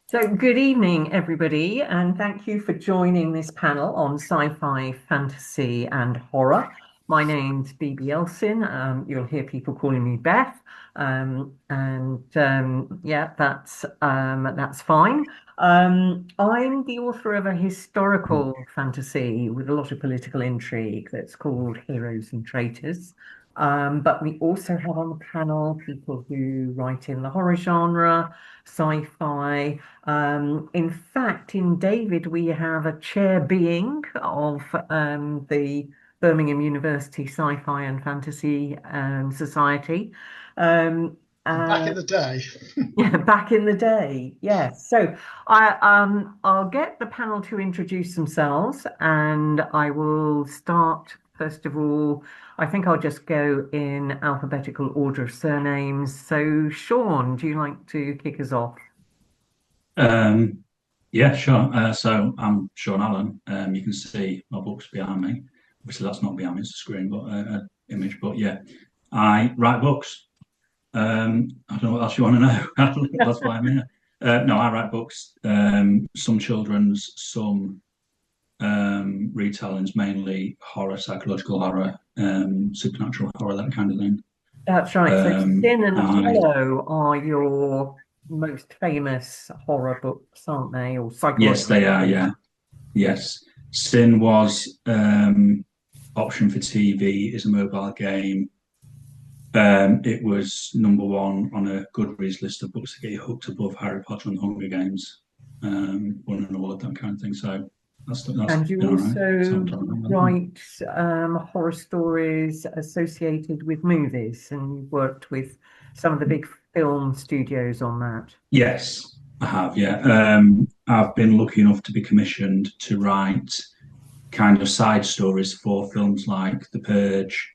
So, good evening, everybody, and thank you for joining this panel on sci-fi, fantasy, and horror. My name's BB Elsin. You'll hear people calling me Beth, yeah, that's fine. I'm the author of a historical fantasy with a lot of political intrigue that's called Heroes and Traitors. But we also have on the panel people who write in the horror genre, sci-fi. In fact, in David, we have a chair being of the Birmingham University Sci-Fi and Fantasy Society. Um, Back uh, in the day. yeah, back in the day, yes. So I'll get the panel to introduce themselves, and I will start first of all. I think I'll just go in alphabetical order of surnames. So, Shaun, do you like to kick us off? Um, yeah, sure. So I'm Shaun Allan. You can see my books behind me. Obviously, that's not behind me; it's a screen, but an image. But yeah, I write books. I don't know what else you want to know. That's why I'm here. No, I write books. Some children's, some retellings, mainly horror, psychological horror, supernatural horror, that kind of thing. That's right. So Sin and I Hollow are your most famous horror books, aren't they? Or Yes, psychological they are. thrillers. Yeah, yes. Sin was option for TV is a mobile game. It was number one on a Goodreads list of books to get you hooked above Harry Potter and the Hunger Games. Won an award, that kind of thing. So that's And you been all right. So I'm also talking about that. write horror stories associated with movies, and you've worked with some of the big film studios on that. Yes, I have. Yeah, I've been lucky enough to be commissioned to write kind of side stories for films like The Purge,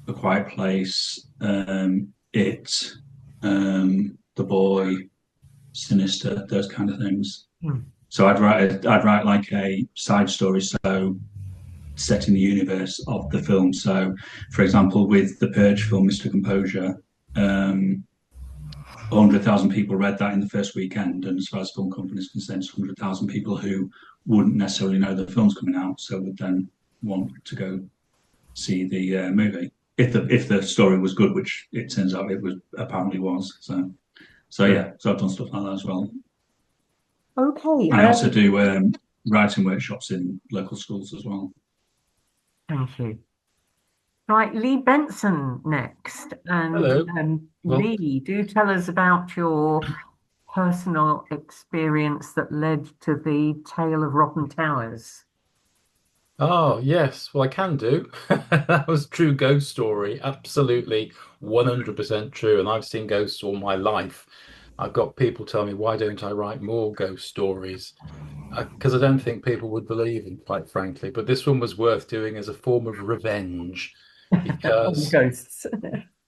A Quiet Place, It, The Boy, Sinister, those kind of things. Hmm. So I'd write like a side story, so set in the universe of the film. So, for example, with the Purge film, Mr. Composure, 100,000 people read that in the first weekend, and as far as film companies concerned, 100,000 people who wouldn't necessarily know the film's coming out, so would then want to go see the movie if the story was good, which it turns out it was apparently was. So yeah, so I've done stuff like that as well. Okay. I also do writing workshops in local schools as well. Thank you. Right, Lee Benson next. And Hello. Well, Lee, do tell us about your personal experience that led to the tale of Rotten Towers. oh yes, well I can do. That was a true ghost story. Absolutely 100% true. And I've seen ghosts all my life. I've got people tell me, why don't I write more ghost stories? Because I don't think people would believe them, quite frankly. But this one was worth doing as a form of revenge On because, ghosts.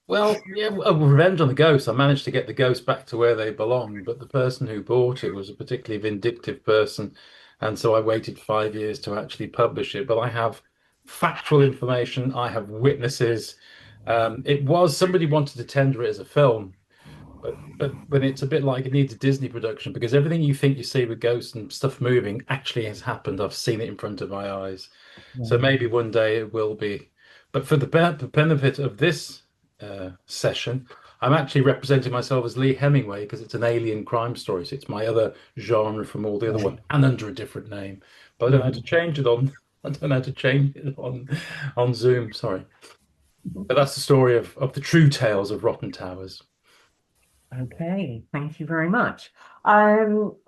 well, yeah, revenge on the ghosts. I managed to get the ghosts back to where they belong, but the person who bought it was a particularly vindictive person, and so I waited 5 years to actually publish it. But I have factual information. I have witnesses. It was somebody wanted to tender it as a film, but when it's a bit like it needs a Disney production because everything you think you see with ghosts and stuff moving actually has happened. I've seen it in front of my eyes. So Yeah. maybe one day it will be. But for the benefit of this session, I'm actually representing myself as Lee Hemingway because it's an alien crime story. So it's my other genre from all the other Right. one and under a different name. But I don't know how to Mhm. change it on. I don't know how to change it on Zoom. Sorry. But that's the story of the true tales of Rotten Towers. Okay, thank you very much.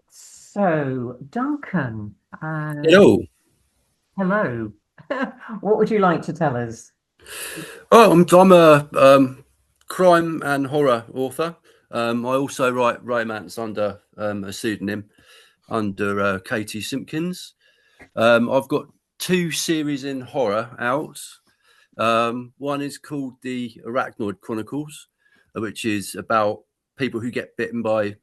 So Duncan, Hello. hello. What would you like to tell us? Oh, I'm a crime and horror author. I also write romance under a pseudonym under Katie Simpkins. I've got two series in horror out. One is called the Arachnoid Chronicles, which is about people who get bitten by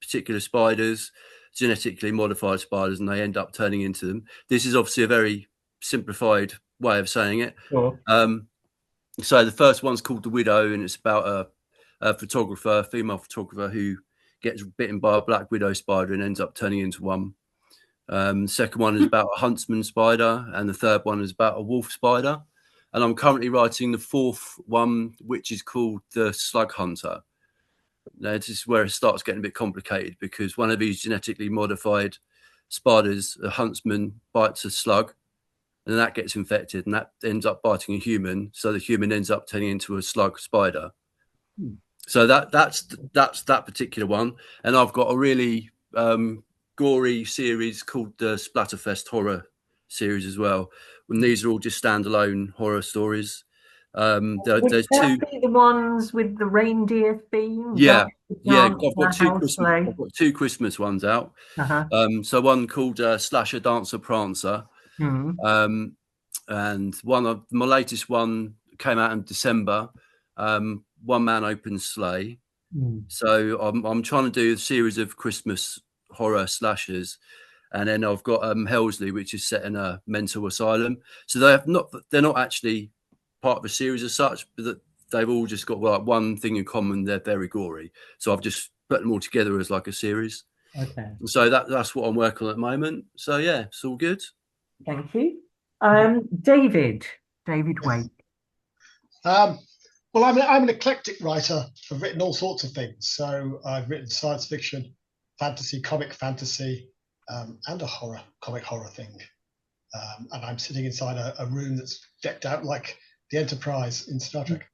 particular spiders, genetically modified spiders, and they end up turning into them. This is obviously a very simplified way of saying it. Sure. So the first one's called The Widow, and it's about a photographer, a female photographer who gets bitten by a black widow spider and ends up turning into one. The second one is about a huntsman spider, and the third one is about a wolf spider. And I'm currently writing the fourth one, which is called The Slug Hunter. Now, this is where it starts getting a bit complicated, because one of these genetically modified spiders, a huntsman, bites a slug, and then that gets infected, and that ends up biting a human. So the human ends up turning into a slug spider. So that's that particular one. And I've got a really gory series called the Splatterfest Horror series as well. And these are all just standalone horror stories. Would There's that two. be the ones with the reindeer theme? Yeah, yeah. Dance, I've got two house Christmas. play? I've got two Christmas ones out. So one called Slasher Dancer Prancer, and one of my latest one came out in December. One Man Open Sleigh. So I'm trying to do a series of Christmas horror slashers, and then I've got Helsley, which is set in a mental asylum. So they're not actually part of a series as such, but they've all just got like one thing in common: they're very gory. So I've just put them all together as like a series. Okay. So that's what I'm working on at the moment. So yeah, it's all good. Thank you. David Wake. Well, I'm an eclectic writer. I've written all sorts of things. So I've written science fiction, fantasy, comic fantasy, and a comic horror thing. And I'm sitting inside a room that's decked out like the Enterprise in Star Trek.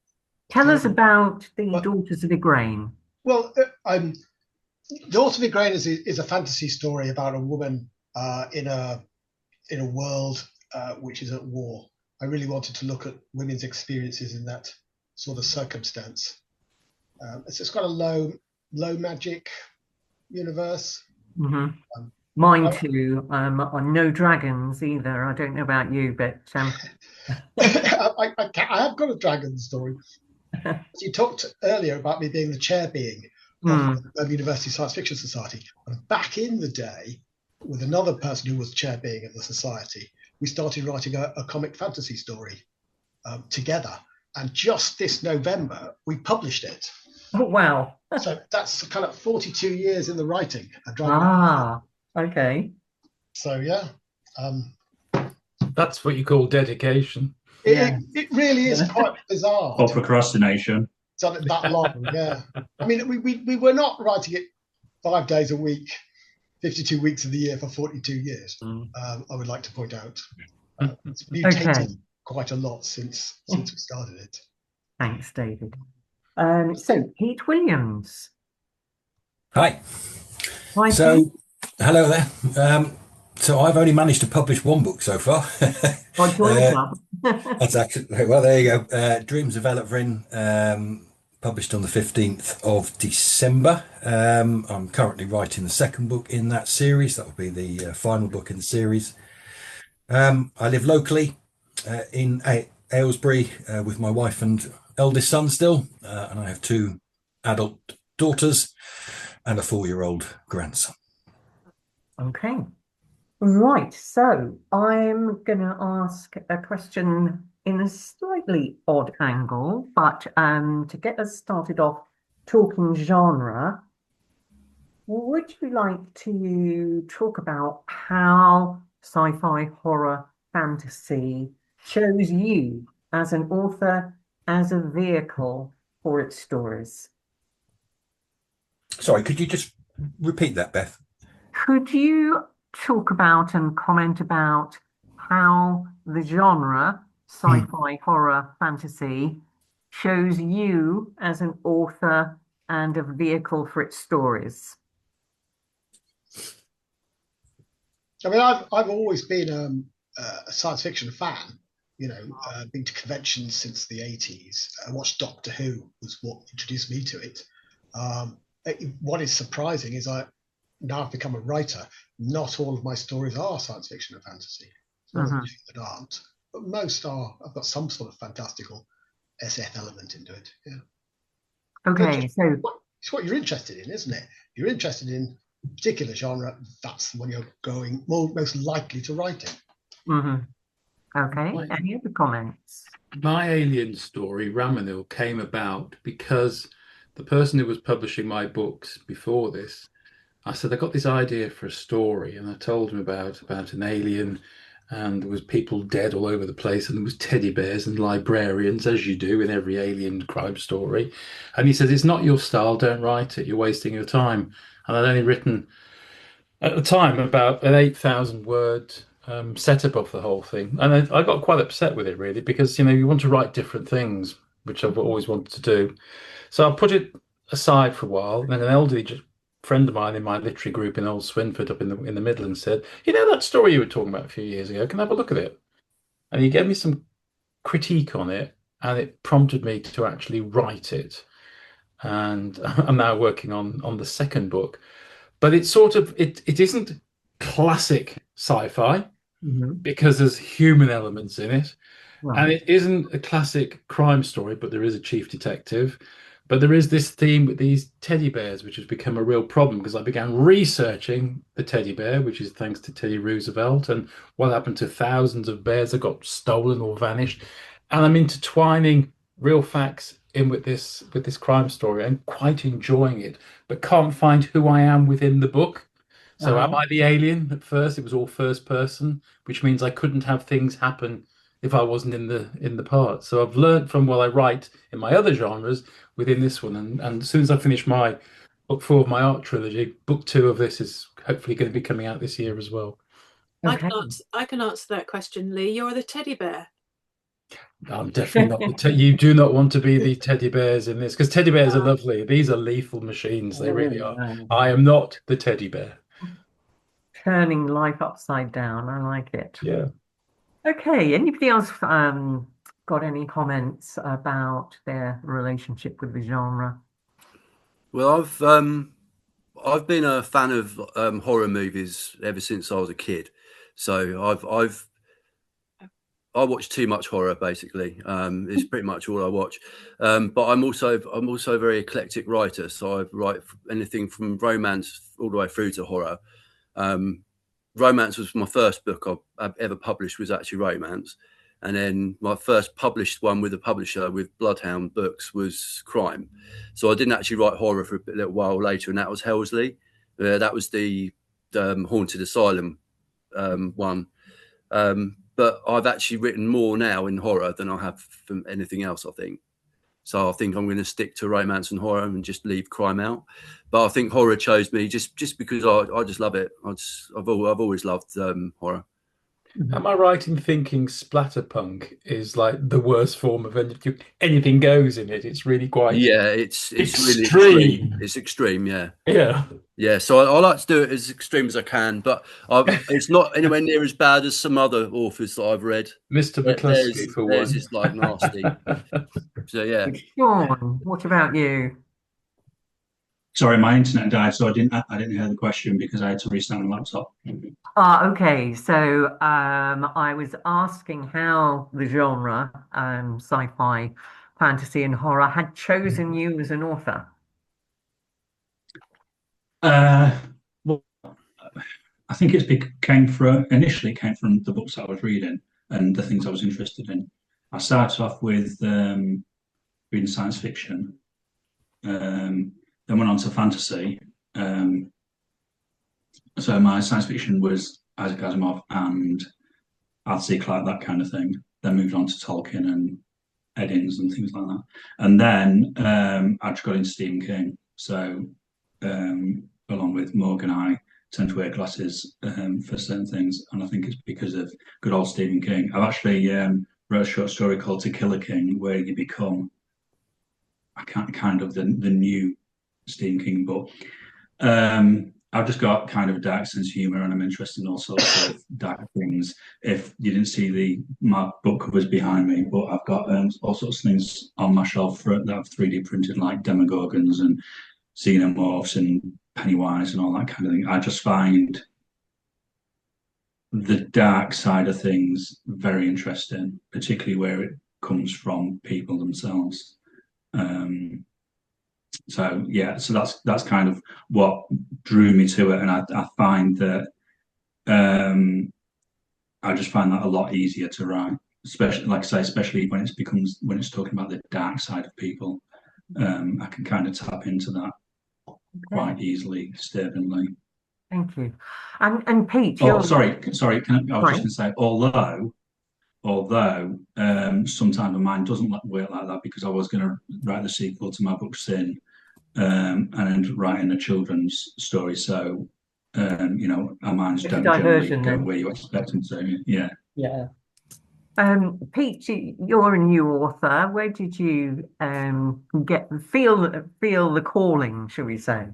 Tell us about the Daughters of Igraine. Well, Daughters of Igraine is a fantasy story about a woman in a world which is at war. I really wanted to look at women's experiences in that sort of circumstance. It's got a low magic universe. Mine too. On no dragons either. I don't know about you, but I have got a dragon story. You talked earlier about me being the chair being of University Science Fiction Society. And back in the day, with another person who was chair being of the society, we started writing a comic fantasy story together. And just this November, we published it. Oh, wow. So that's kind of 42 years in the writing. Okay. So, yeah. That's what you call dedication. It really is quite bizarre. Or procrastination. Done it that long, yeah. I mean, we were not writing it 5 days a week, 52 weeks of the year for 42 years. I would like to point out. It's mutated quite a lot since we started it. Thanks, David. So, Pete Williams. Hi. Hi, So, Pete. hello there. So I've only managed to publish one book so far. That's actually, well, there you go. Dreams of Elatrin, published on the 15th of December. I'm currently writing the second book in that series. That will be the final book in the series. I live locally in Aylesbury with my wife and eldest son still, and I have 2 adult daughters and a 4-year-old grandson. Okay. Right, so I'm going to ask a question in a slightly odd angle, but to get us started off talking genre, would you like to talk about how sci-fi, horror, fantasy shows you as an author, as a vehicle for its stories? Sorry, could you just repeat that, Beth? Could you talk about and comment about how the genre, sci-fi, horror, fantasy, shows you as an author and a vehicle for its stories? I mean, I've always been a science fiction fan. You know, been to conventions since the 80s. I watched Doctor Who, was what introduced me to it. What is surprising is now I've become a writer. Not all of my stories are science fiction and fantasy. There's a few that aren't, but most are. I've got some sort of fantastical SF element into it. Yeah. Okay, so it's what you're interested in, isn't it? If you're interested in a particular genre, that's the one you're going most likely to write in. Okay, any other comments? My alien story, Ramanil, came about because the person who was publishing my books before this, I said, I got this idea for a story, and I told him about an alien, and there was people dead all over the place, and there was teddy bears and librarians, as you do in every alien crime story. And he said, it's not your style, don't write it, you're wasting your time. And I'd only written at the time about an 8,000 word setup of the whole thing, and I got quite upset with it really, because you want to write different things, which I've always wanted to do. So I put it aside for a while. And then an elderly friend of mine in my literary group in Old Swinford up in the Midlands said, that story you were talking about a few years ago, can I have a look at it? And he gave me some critique on it, and it prompted me to actually write it. And I'm now working on the second book. But it's sort of it isn't classic sci-fi because there's human elements in it. Right. And it isn't a classic crime story, but there is a chief detective. But there is this theme with these teddy bears, which has become a real problem, because I began researching the teddy bear, which is thanks to Teddy Roosevelt, and what happened to thousands of bears that got stolen or vanished. And I'm intertwining real facts in with this crime story and quite enjoying it, but can't find who I am within the book. So am I the alien? At first, it was all first person, which means I couldn't have things happen if I wasn't in the part. So I've learned from what I write in my other genres within this one, and as soon as I finish my book 4 of my art trilogy, book 2 of this is hopefully going to be coming out this year as well. Okay. I can answer that question, Lee. You're the teddy bear. I'm definitely not you do not want to be the teddy bears in this, because teddy bears are lovely. These are lethal machines. They really are. I am not the teddy bear. Turning life upside down. I like it. Yeah. Okay. Anybody else got any comments about their relationship with the genre? Well, I've been a fan of horror movies ever since I was a kid. So I watch too much horror, basically. It's pretty much all I watch. But I'm also a very eclectic writer. So I write anything from romance all the way through to horror. Romance was my first book I've ever published, was actually romance. And then my first published one with a publisher, with Bloodhound Books, was crime. So I didn't actually write horror for a little while later, and that was Helsley. That was the Haunted Asylum one. But I've actually written more now in horror than I have from anything else, I think. So I think I'm going to stick to romance and horror and just leave crime out. But I think horror chose me just because I just love it. I've always loved horror. Am I right in thinking splatterpunk is like the worst form of anything goes in it? It's really quite it's extreme. Really extreme. It's extreme, yeah. Yeah. So I like to do it as extreme as I can, but it's not anywhere near as bad as some other authors that I've read. Mr. McCluskey, for one. It's like nasty. So yeah. Shaun, what about you? Sorry, my internet died, so I didn't hear the question because I had to restart my laptop. Okay, so I was asking how the genre, sci-fi, fantasy, and horror, had chosen you as an author. Well, I think initially it came from the books I was reading and the things I was interested in. I started off with reading science fiction, then went on to fantasy. So my science fiction was Isaac Asimov and Arthur C. Clarke, that kind of thing. Then moved on to Tolkien and Eddings and things like that. And then I just got into Stephen King. So along with Morgan, I tend to wear glasses for certain things. And I think it's because of good old Stephen King. I've actually wrote a short story called To Kill a King, where you become kind of the new Stephen King book. I've just got kind of a dark sense of humor, and I'm interested in all sorts of dark things. If you didn't see my book covers behind me, but I've got all sorts of things on my shelf that I've 3D printed, like Demogorgons and Xenomorphs and Pennywise and all that kind of thing. I just find the dark side of things very interesting, particularly where it comes from people themselves. So that's kind of what drew me to it, and I find that I just find that a lot easier to write, especially, like I say, especially when it's talking about the dark side of people. I can kind of tap into that quite easily, disturbingly. Thank you. And Pete, Oh, you're sorry. I was just Sorry. going to say, although sometimes my mind doesn't work like that, because I was going to write the sequel to my book Sin, and ended up writing a children's story. So, our minds It's a don't generally diversion go then. where you expect them to. Yeah. Yeah. Pete, you're a new author. Where did you feel the calling, shall we say?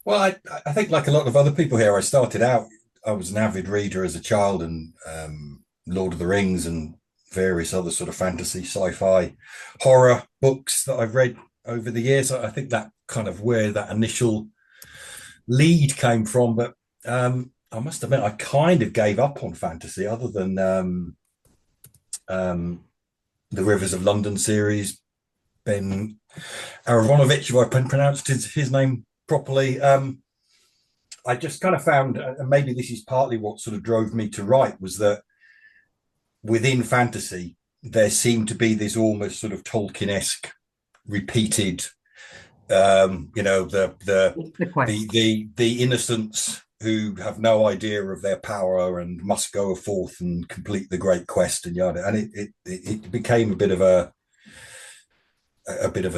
Well, I think like a lot of other people here, I started out, I was an avid reader as a child, and Lord of the Rings and various other sort of fantasy, sci-fi, horror books that I've read over the years. I think that kind of where that initial lead came from. But I must admit, I kind of gave up on fantasy, other than the Rivers of London series. Ben Aronovich, if I pronounced his name properly. I just kind of found, and maybe this is partly what sort of drove me to write, was that within fantasy there seemed to be this almost sort of Tolkien-esque repeated, the innocents who have no idea of their power and must go forth and complete the great quest and yada. And it became a bit of a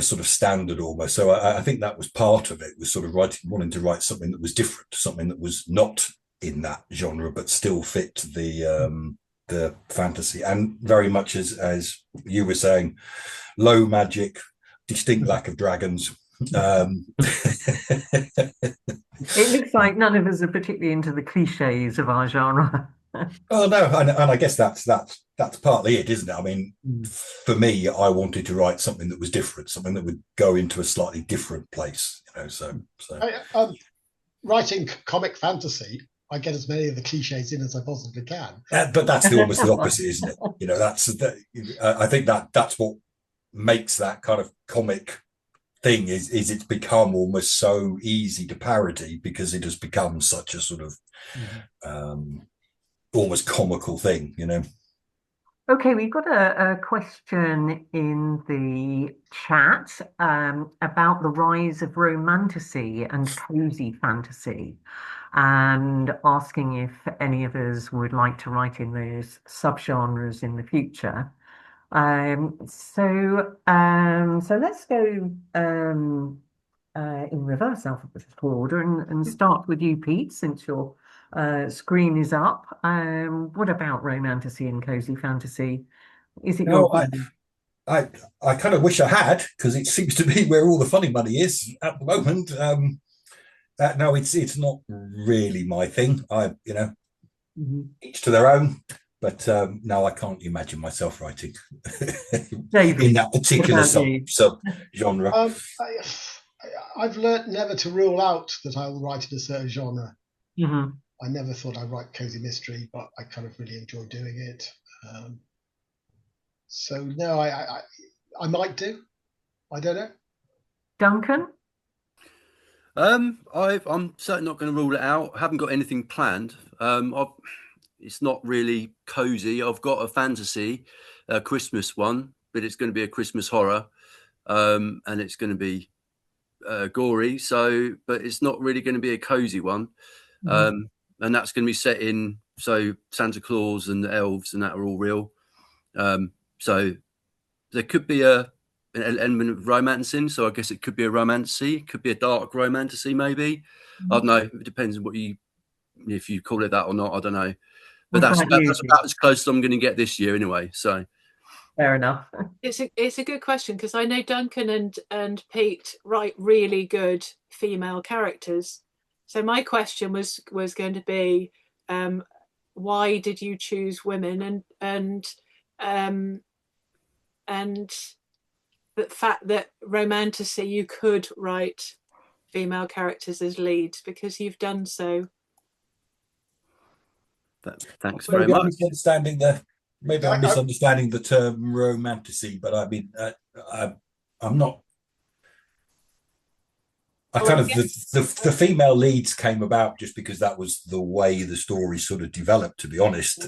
sort of standard almost. So I think that was part of it, was sort of wanting to write something that was different, something that was not in that genre but still fit the fantasy, and very much as you were saying, low magic, distinct lack of dragons. It looks like none of us are particularly into the cliches of our genre. Oh no, and I guess that's partly it, isn't it? I mean, for me, I wanted to write something that was different, something that would go into a slightly different place, So writing comic fantasy, I get as many of the cliches in as I possibly can. But that's almost the opposite, isn't it? I think that's what makes that kind of comic thing is it's become almost so easy to parody, because it has become such a sort of almost comical thing, Okay, we've got a question in the chat about the rise of romantasy and cozy fantasy, and asking if any of us would like to write in those subgenres in the future. So let's go in reverse alphabetical order and start with you, Pete, since your screen is up. What about romantasy and cozy fantasy? Is it your I kind of wish I had, because it seems to be where all the funny money is at the moment. No, it's not really my thing. Each to their own. But no, I can't imagine myself writing in that particular sub genre. I've learnt never to rule out that I will write in a certain genre. I never thought I'd write cozy mystery, but I kind of really enjoy doing it. So no, I might do. I don't know. Duncan? I'm certainly not going to rule it out. I haven't got anything planned. It's not really cozy. I've got a fantasy, a Christmas one, but it's going to be a Christmas horror, and it's going to be gory. So, but it's not really going to be a cozy one, and that's going to be set in. So Santa Claus and the elves and that are all real. So there could be an element of romancing. So I guess it could be a romantasy. It could be a dark romantasy, maybe. I don't know. It depends on if you call it that or not. I don't know. But that's about as close as I'm going to get this year, anyway. So fair enough. It's a good question, because I know Duncan and Pete write really good female characters. So my question was going to be, why did you choose women, and the fact that romantasy you could write female characters as leads, because you've done so. Thanks very much. Maybe I'm misunderstanding the term romantasy, but I mean, I'm not. The female leads came about just because that was the way the story sort of developed. To be honest,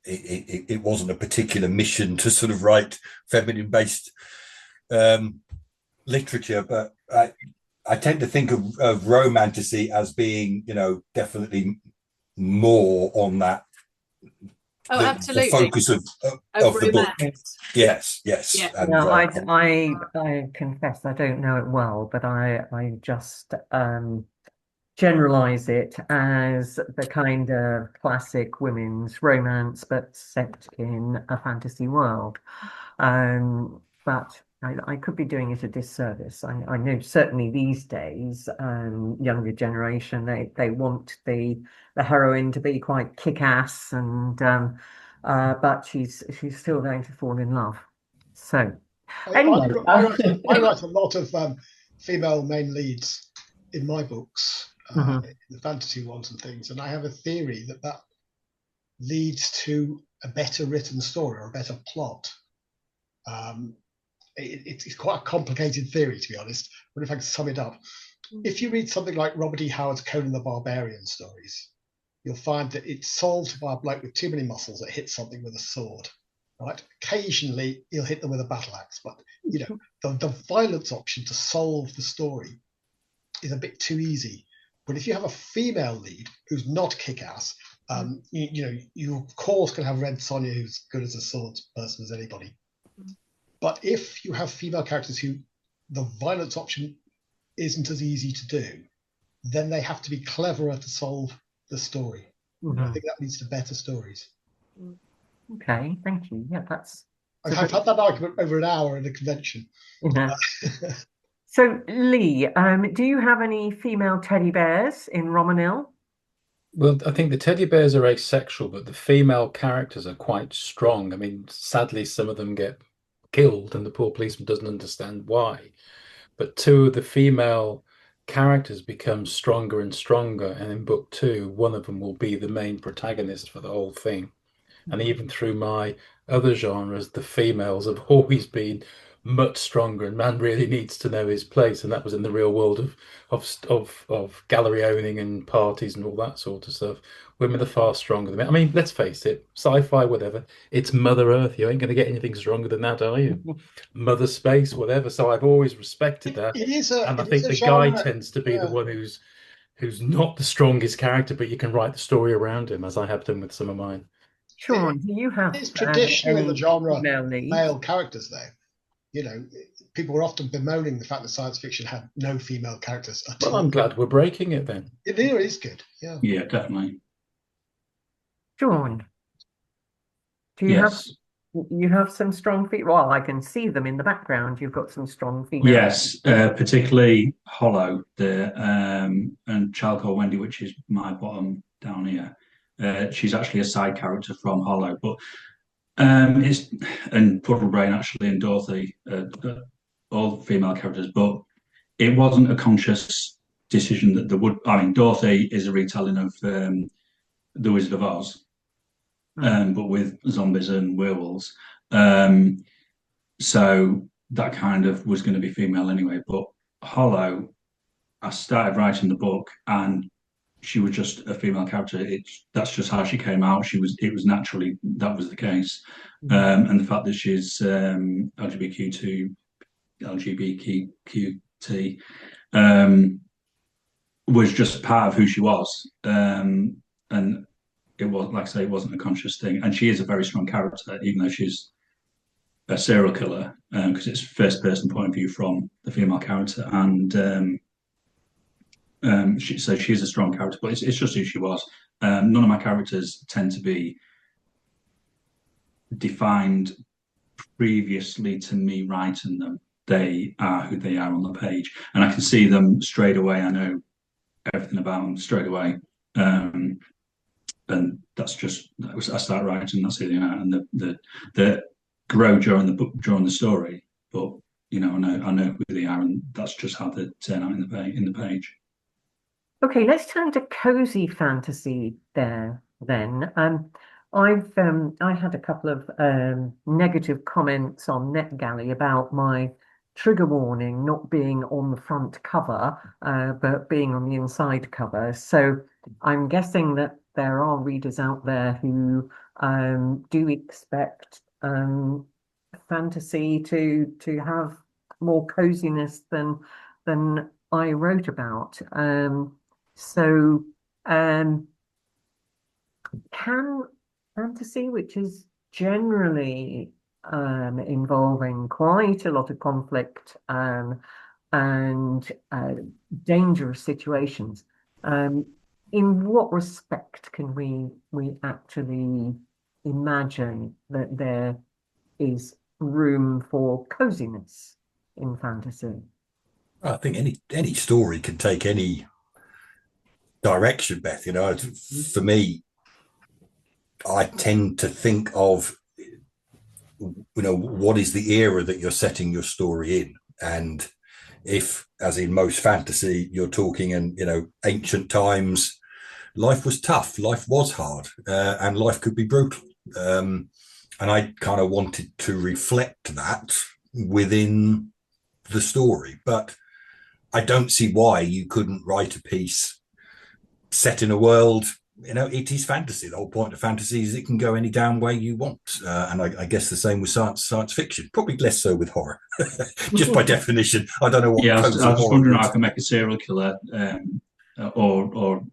it wasn't a particular mission to sort of write feminine-based literature, but I tend to think of romantasy as being, definitely more on that. Oh, absolutely. The focus of the book. Yes. Yeah. And, no, I confess I don't know it well, but I just generalize it as the kind of classic women's romance, but set in a fantasy world. But I could be doing it a disservice. I know certainly these days, younger generation, they want the heroine to be quite kick-ass, and but she's still going to fall in love. So anyway, I write a lot of female main leads in my books, the fantasy ones and things, and I have a theory that leads to a better written story or a better plot. It's quite a complicated theory, to be honest, but if I can sum it up, if you read something like Robert E. Howard's Conan the Barbarian stories, you'll find that it's solved by a bloke with too many muscles that hits something with a sword. Right? Occasionally, he'll hit them with a battle axe, but the violence option to solve the story is a bit too easy. But if you have a female lead who's not kick-ass, you of course can have Red Sonja, who's good as a sword person as anybody. But if you have female characters who the violence option isn't as easy to do, then they have to be cleverer to solve the story. I think that leads to better stories. Okay, thank you. Yeah, I've had that argument over an hour at a convention. So, Lee, do you have any female teddy bears in Romanil? Well, I think the teddy bears are asexual, but the female characters are quite strong. I mean, sadly, some of them get killed and the poor policeman doesn't understand why. But two of the female characters become stronger and stronger, and in book 2, one of them will be the main protagonist for the whole thing. And even through my other genres, the females have always been much stronger, and man really needs to know his place. And that was in the real world of gallery owning and parties and all that sort of stuff. Women are far stronger than men. I mean, let's face it, sci-fi, whatever. It's Mother Earth. You ain't going to get anything stronger than that, are you? Mother Space, whatever. So I've always respected that. And I think the guy tends to be the one who's not the strongest character, but you can write the story around him, as I have done with some of mine. Shaun, do you have it's traditional in the genre male characters, though. People were often bemoaning the fact that science fiction had no female characters at all. Well, I'm glad we're breaking it then. It is good. Yeah, definitely. Shaun, do you have some strong female? Well, I can see them in the background. You've got some strong female. Yes, particularly Hollow, and Child Called Wendy, which is my bottom down here. She's actually a side character from Hollow, but and Puddle Brain actually and Dorothy, all female characters, but it wasn't a conscious decision that there would. I mean, Dorothy is a retelling of The Wizard of Oz, but with zombies and werewolves. So that kind of was going to be female anyway. But Hollow, I started writing the book and she was just a female character. That's just how she came out. It was naturally that was the case, and the fact that she's LGBTQT was just part of who she was, and it was, like I say, it wasn't a conscious thing. And she is a very strong character, even though she's a serial killer, because it's first person point of view from the female character, and so she's a strong character, but it's just who she was. None of my characters tend to be defined previously to me writing them. They are who they are on the page, and I can see them straight away. I know everything about them straight away, and that's just I start writing. That's who they are, and the grow during the book, during the story. But I know who they are, and that's just how they turn out in the page. Okay, let's turn to cozy fantasy there then. I had a couple of negative comments on NetGalley about my trigger warning not being on the front cover, but being on the inside cover. So I'm guessing that there are readers out there who do expect fantasy to have more coziness than I wrote about. So can fantasy, which is generally involving quite a lot of conflict and dangerous situations, in what respect can we actually imagine that there is room for coziness in fantasy? I think any story can take any direction, Beth. You know, for me, I tend to think of, you know, what is the era that you're setting your story in, and if, as in most fantasy, you're talking in, you know, ancient times, life was tough, life was hard, and life could be brutal. And I kind of wanted to reflect that within the story, but I don't see why you couldn't write a piece set in a world. You know, it is fantasy. The whole point of fantasy is it can go any damn way you want, and I guess the same with science fiction. Probably less so with horror, just by definition. I don't know what. Yeah, I was just wondering how I can make a serial killer, or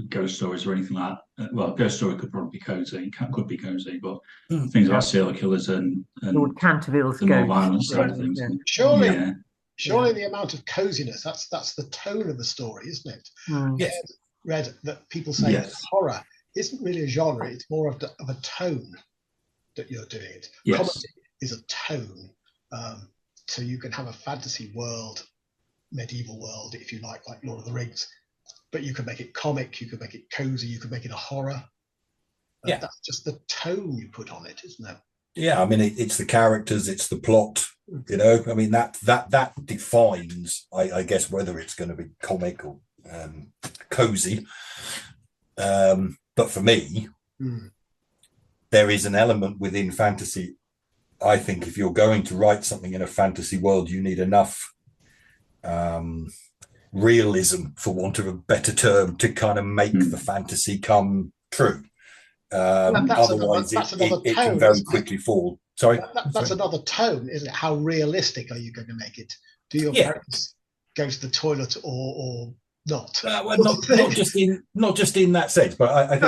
ghost stories or anything like that. Well, ghost story could probably be cozy, could be cozy, but things like serial killers and Lord Canterville's the more ghost. violent side of things. Surely, surely the amount of coziness, that's the tone of the story, isn't it? Yes. Read that people say that horror isn't really a genre, it's more of a tone that you're doing it. Yes. Comedy is a tone. So you can have a fantasy world, medieval world, if you like Lord of the Rings, but you can make it comic, you can make it cozy, you can make it a horror. That's just the tone you put on it, isn't it? Yeah, I mean, it's the characters, it's the plot, you know. I mean, that defines, I guess, whether it's going to be comic or cozy. But for me, there is an element within fantasy. I think if you're going to write something in a fantasy world, you need enough realism, for want of a better term, to kind of make the fantasy come true. Otherwise, it can very quickly fall. Sorry? That's another tone, isn't it? How realistic are you going to make it? Do your characters go to the toilet or not? Well, not just in that sense, but I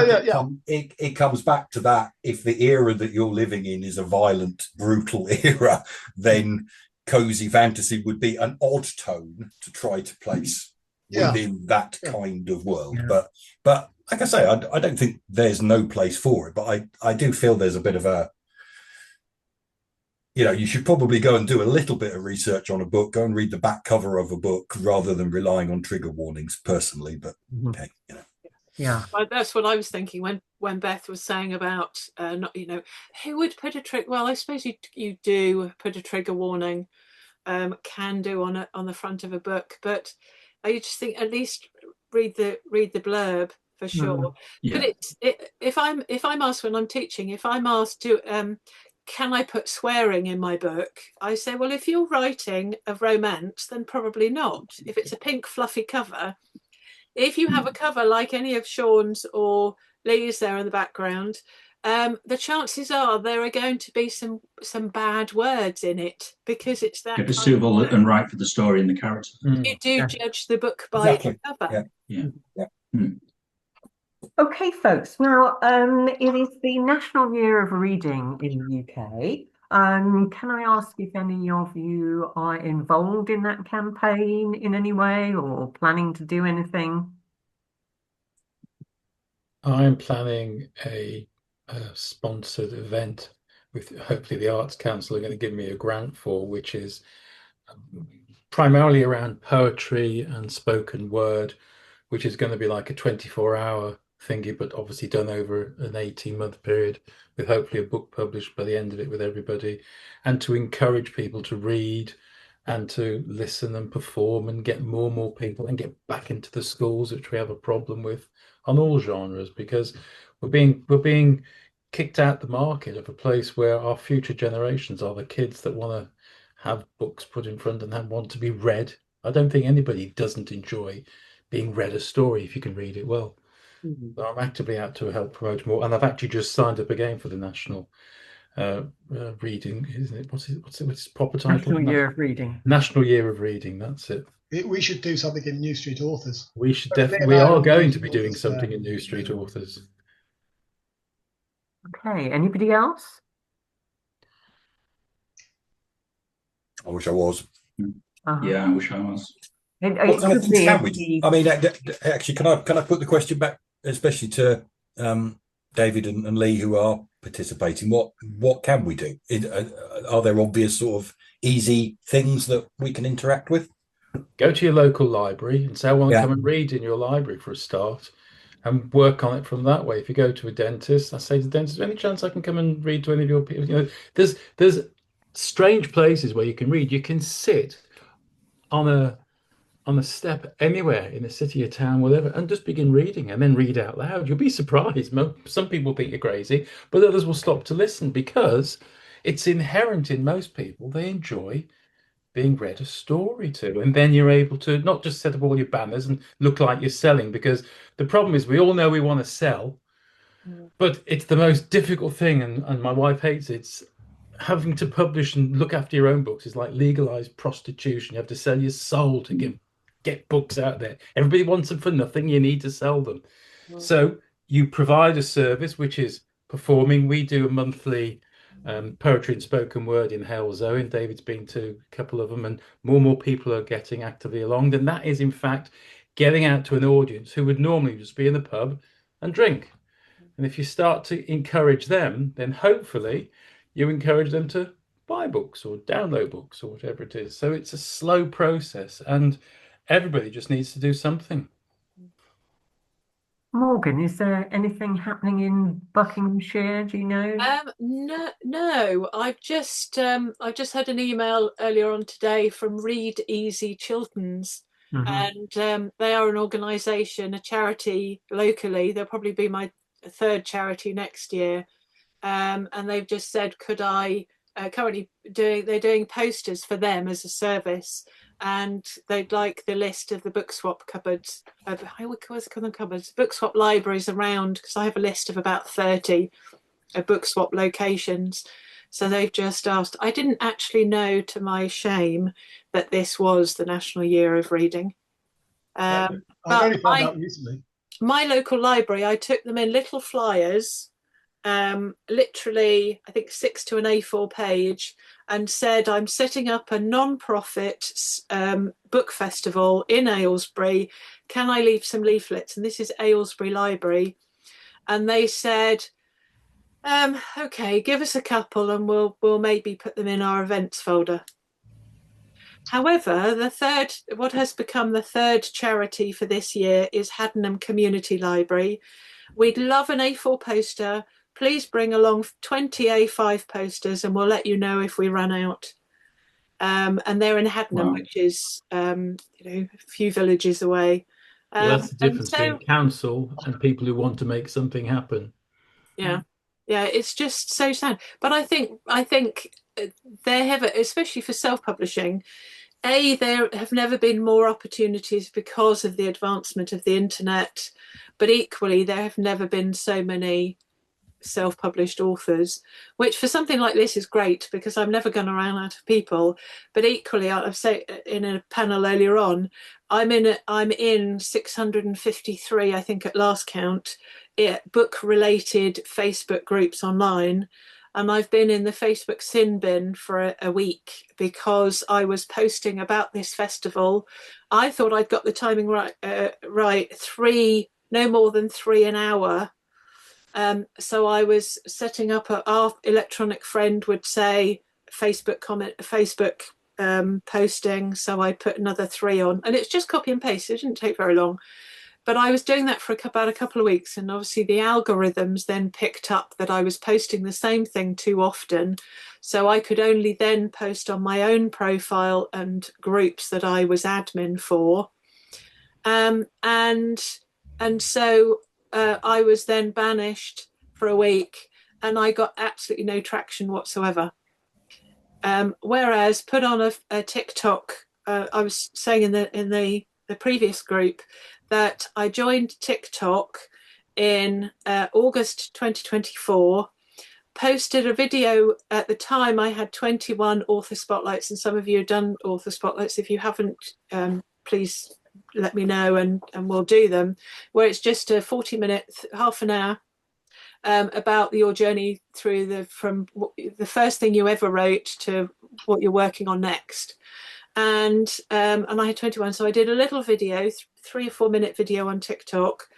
think it comes back to that. If the era that you're living in is a violent, brutal era, then cozy fantasy would be an odd tone to try to place within that kind of world. But like I say, I don't think there's no place for it, but I do feel there's a bit of a, you know, you should probably go and do a little bit of research on a book, go and read the back cover of a book rather than relying on trigger warnings personally. But okay, you know. Yeah, well, that's what I was thinking when Beth was saying about not, you know, who would put a trigger. Well, I suppose you do put a trigger warning, can do on the front of a book, but I just think at least read the blurb for sure. But if I'm asked when I'm teaching, if I'm asked to can I put swearing in my book? I say, well, if you're writing a romance, then probably not. If it's a pink fluffy cover, if you have a cover like any of Shaun's or Lee's there in the background, the chances are there are going to be some bad words in it because it's that. If it's suitable and right for the story and the character. You do judge the book by the cover. Okay, folks. Now, it is the National Year of Reading in the UK. Can I ask if any of you are involved in that campaign in any way or planning to do anything? I'm planning a sponsored event with hopefully the Arts Council are going to give me a grant for, which is primarily around poetry and spoken word, which is going to be like a 24-hour thingy, but obviously done over an 18-month period with hopefully a book published by the end of it with everybody, and to encourage people to read and to listen and perform and get more and more people and get back into the schools, which we have a problem with on all genres, because we're being kicked out the market of a place where our future generations are the kids that want to have books put in front of them, want to be read. I don't think anybody doesn't enjoy being read a story if you can read it well. So I'm actively out to help promote more, and I've actually just signed up again for the national reading, isn't it? What's its proper title? National Year of Reading. National Year of Reading. That's it. We should do something in New Street Authors. We should Both Lee and definitely. We I are all going New to be Street doing Authors, something in New Street Authors. Okay. Anybody else? I wish I was. Yeah, I wish I was. It What kind of could things be can we do? I mean, actually, can I put the question back, especially to David and Lee, who are participating? What can we do? Are there obvious sort of easy things that we can interact with? Go to your local library and say, I want to Yeah. come and read in your library for a start, and work on it from that way. If you go to a dentist, I say to the dentist, any chance I can come and read to any of your people? You know, there's strange places where you can read. You can sit on a step anywhere in a city or town, whatever, and just begin reading and then read out loud. You'll be surprised. Some people think you're crazy, but others will stop to listen because it's inherent in most people. They enjoy being read a story to, and then you're able to not just set up all your banners and look like you're selling, because the problem is we all know we want to sell, but it's the most difficult thing, and my wife hates it. It's having to publish and look after your own books is like legalized prostitution. You have to sell your soul to get books out there. Everybody wants them for nothing. You need to sell them. So you provide a service, which is performing. We do a monthly poetry and spoken word in Hales Owen. David's been to a couple of them, and more people are getting actively along. And that is, in fact, getting out to an audience who would normally just be in the pub and drink. And if you start to encourage them, then hopefully you encourage them to buy books or download books or whatever it is. So it's a slow process, and everybody just needs to do something. Morgan, is there anything happening in Buckinghamshire? Do you know? No. I've just had an email earlier on today from Read Easy Chilterns, and they are an organisation, a charity locally. They'll probably be my third charity next year, and they've just said, could I currently they're doing posters for them as a service, and they'd like the list of the book swap cupboards. I always call them cupboards, book swap libraries around, because I have a list of about 30 book swap locations. So they've just asked. I didn't actually know, to my shame, that this was the National Year of Reading. I've only found out recently. My local library, I took them in little flyers, literally, I think 6 to an A4 page, and said, I'm setting up a non-profit book festival in Aylesbury. Can I leave some leaflets? And this is Aylesbury Library. And they said, okay, give us a couple and we'll maybe put them in our events folder. However, what has become the third charity for this year is Haddenham Community Library. We'd love an A4 poster. Please bring along 20 A5 posters and we'll let you know if we run out. And they're in Haddenham, which is a few villages away. Well, that's the difference between council and people who want to make something happen. Yeah, it's just so sad. But I think they have, especially for self-publishing, there have never been more opportunities because of the advancement of the internet, but equally there have never been so many self-published authors, which for something like this is great because I'm never going to run out of people. But equally, I've said in a panel earlier on, I'm in 653, I think at last count, book-related Facebook groups online. And I've been in the Facebook sin bin for a week because I was posting about this festival. I thought I'd got the timing right, no more than 3 an hour. So I was setting up our electronic friend would say Facebook comment, Facebook posting. So I put another 3 on, and it's just copy and paste. It didn't take very long. But I was doing that for about a couple of weeks, and obviously the algorithms then picked up that I was posting the same thing too often. So I could only then post on my own profile and groups that I was admin for. And so I was then banished for a week, and I got absolutely no traction whatsoever. Whereas put on a TikTok, I was saying in the previous group that I joined TikTok in August 2024, posted a video. At the time, I had 21 author spotlights, and some of you have done author spotlights. If you haven't, please let me know, and we'll do them, where it's just a 40-minute, half an hour, about your journey through from the first thing you ever wrote to what you're working on next. And I had 21, so I did a little video, 3 or 4 minute video on TikTok,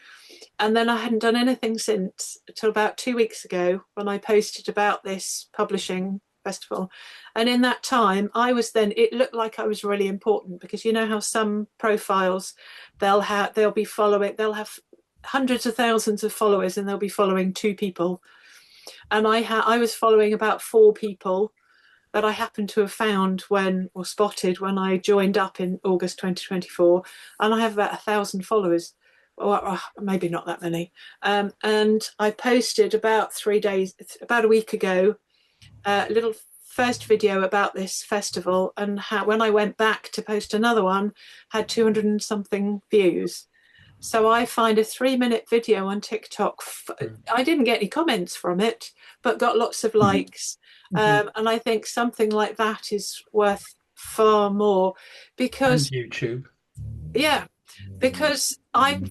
and then I hadn't done anything since until about 2 weeks ago, when I posted about this publishing festival. And in that time, it looked like I was really important, because you know how some profiles, they'll have hundreds of thousands of followers, and they'll be following 2 people. And I was following about 4 people that I happened to have found spotted when I joined up in August 2024, and I have about 1,000 followers, or maybe not that many. And I posted about a week ago, a little first video about this festival, and when I went back to post another one, had 200 and something views. So I find a 3-minute video on TikTok. I didn't get any comments from it, but got lots of likes. And I think something like that is worth far more, because and YouTube. Yeah, because I'm